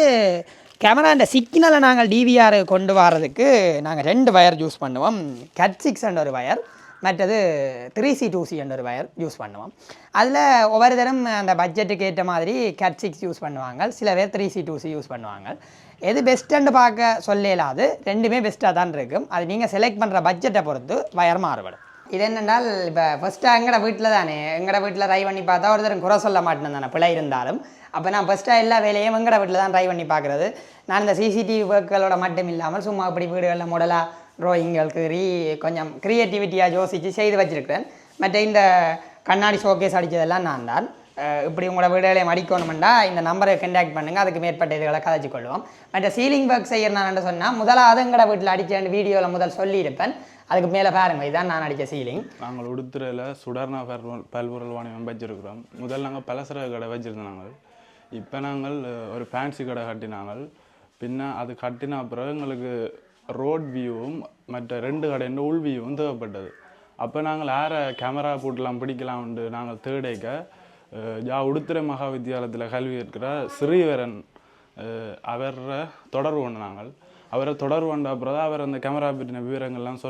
கேமராண்ட சிக்னலை நாங்கள் DVR கொண்டு வரதுக்கு நாங்கள் 2 வயர் யூஸ் பண்ணுவோம். CAT6 என்ற ஒரு வயர், மற்றது 3C2C என்ற ஒரு வயர் யூஸ் பண்ணுவோம். அதில் ஒவ்வொரு தரம் அந்த பட்ஜெட்டுக்கு ஏற்ற மாதிரி CAT6 யூஸ் பண்ணுவாங்க, சில பேர் 3C2C யூஸ் பண்ணுவாங்க. எது பெஸ்ட்டுன்னு பார்க்க சொல்லலாது, ரெண்டுமே பெஸ்ட்டாக தான் இருக்கும். அது நீங்கள் செலக்ட் பண்ணுற பட்ஜெட்டை பொறுத்து வயர் மாறுபடும். இது என்னென்றால் இப்போ ஃபஸ்ட்டாக எங்கட வீட்டில் தானே எங்கட வீட்டில் ட்ரை பண்ணி பார்த்தா ஒருத்தரும் குறை சொல்ல மாட்டேன் தானே பிழை இருந்தாலும். அப்போ நான் ஃபஸ்ட்டாக எல்லா வேலையும் எங்கட வீட்டில் தான் ட்ரை பண்ணி பார்க்குறது. நான் இந்த சிசிடிவி ஒர்க்குகளோட மட்டும் இல்லாமல் சும்மா இப்படி வீடுகளில் மாடலாக ட்ராயிங்களுக்கு கொஞ்சம் க்ரியேட்டிவிட்டியாக யோசித்து செய்து வச்சுருக்கிறேன். மற்ற இந்த கண்ணாடி ஷோகேஸ் அடித்ததெல்லாம் நான் தான். இப்படி உங்களோட வீடுகளையும் அடிக்கணுமெண்டா இந்த நம்பரை கண்டாக்ட் பண்ணுங்கள், அதுக்கு மேற்பட்ட இதுகளை கதைச்சு கொள்வோம். மற்ற சீலிங் ஒர்க் செய்யறேன்னு சொன்னால் முதலாவது எங்கட வீட்டில் அடித்தேன் வீடியோவில் முதல் சொல்லியிருப்பேன். அதுக்கு மேலே பாருங்க, இதுதான் நான் அடித்த சீலிங். நாங்கள் உடுத்துறையில் சுடர்னா பல்பொருள் வாணிபம் வச்சுருக்கிறோம். முதல் நாங்கள் பலசர கடை வச்சுருந்தோம். நாங்கள் இப்போ நாங்கள் ஒரு ஃபேன்சி கடை கட்டினாங்கள். பின்ன அது கட்டின அப்புறம் எங்களுக்கு ரோட் வியூவும் மற்ற 2 கடையின் உள் வியூவும் தேவைப்பட்டது. அப்போ நாங்கள் யாரை கேமரா போட்டுலாம் பிடிக்கலாம்னு நாங்கள் தேடைக்க உடுத்துறை மகா வித்தியாலயத்தில் கல்வி இருக்கிற ஸ்ரீவரன் அவரை தொடர்பு கொண்டாங்கள். அவரை தொடர்பு கொண்ட அப்புறம் தான் அவர் அந்த கேமரா பற்றின விவரங்கள்லாம்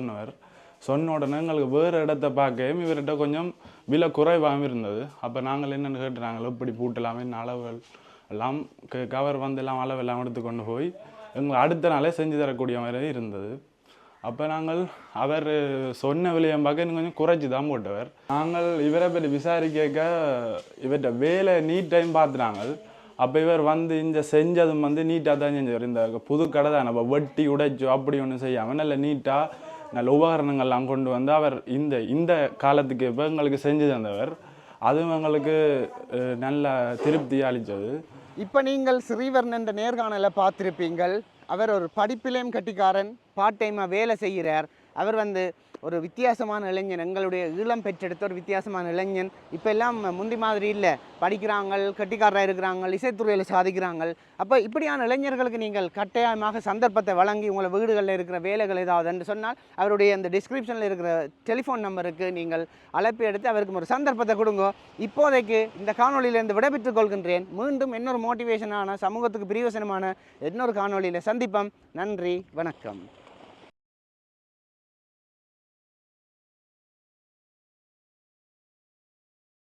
சொன்ன உடனே எங்களுக்கு வேறு இடத்த பார்க்கவும் இவர்கிட்ட கொஞ்சம் விலை குறைவாகவும் இருந்தது. அப்போ நாங்கள் என்னென்னு கேட்டு நாங்கள் எப்படி பூட்டலாமே அளவுகள் எல்லாம் கவர் வந்து எல்லாம் அளவெல்லாம் எடுத்து கொண்டு போய் எங்களை அடுத்த நாளே செஞ்சு தரக்கூடிய மாதிரி இருந்தது. அப்போ நாங்கள் அவர் சொன்ன விலையை பார்க்க இன்னும் கொஞ்சம் குறைச்சி தான் போட்டவர். நாங்கள் இவரை பற்றி விசாரிக்க இவர்கிட்ட வேலை நீட் டைம் பார்த்துனாங்க. அப்போ இவர் வந்து இந்த செஞ்சதும் வந்து நீட்டாக தான் செஞ்சவர். இந்த புது கடை தான் நம்ம வெட்டி உடைச்சோ அப்படி ஒன்றும் செய்யாமல் நல்ல நீட்டாக நல்ல உபகரணங்கள்லாம் கொண்டு வந்து அவர் இந்த காலத்துக்கு இப்போ எங்களுக்கு செஞ்சு தந்தவர். அதுவும் எங்களுக்கு நல்ல திருப்தி அளித்தது. இப்போ நீங்கள் ஸ்ரீவரன் என்ற நேர்காணலை பார்த்துருப்பீங்கள். அவர் ஒரு படிப்பிலையும் கட்டிக்காரன், பார்ட் டைமாக வேலை செய்கிறார். அவர் வந்து ஒரு வித்தியாசமான இளைஞன், எங்களுடைய ஈழம் பெற்றெடுத்த ஒரு வித்தியாசமான இளைஞன். இப்போ எல்லாம் முந்தி மாதிரி இல்லை, படிக்கிறாங்க, கட்டிக்காரராக இருக்கிறாங்க, இசைத்துறையில் சாதிக்கிறாங்க. அப்போ இப்படியான இளைஞர்களுக்கு நீங்கள் கட்டாயமாக சந்தர்ப்பத்தை வழங்கி உங்களை வீடுகளில் இருக்கிற வேலைகள் ஏதாவது என்று சொன்னால் அவருடைய அந்த டிஸ்கிரிப்ஷனில் இருக்கிற டெலிஃபோன் நம்பருக்கு நீங்கள் அழைப்பு எடுத்து அவருக்கு ஒரு சந்தர்ப்பத்தை கொடுங்க. இப்போதைக்கு இந்த காணொலியிலிருந்து விடைபெற்றுக் கொள்கின்றேன். மீண்டும் இன்னொரு மோட்டிவேஷனான சமூகத்துக்கு பிரயோசனமான இன்னொரு காணொலியில் சந்திப்போம். நன்றி, வணக்கம்.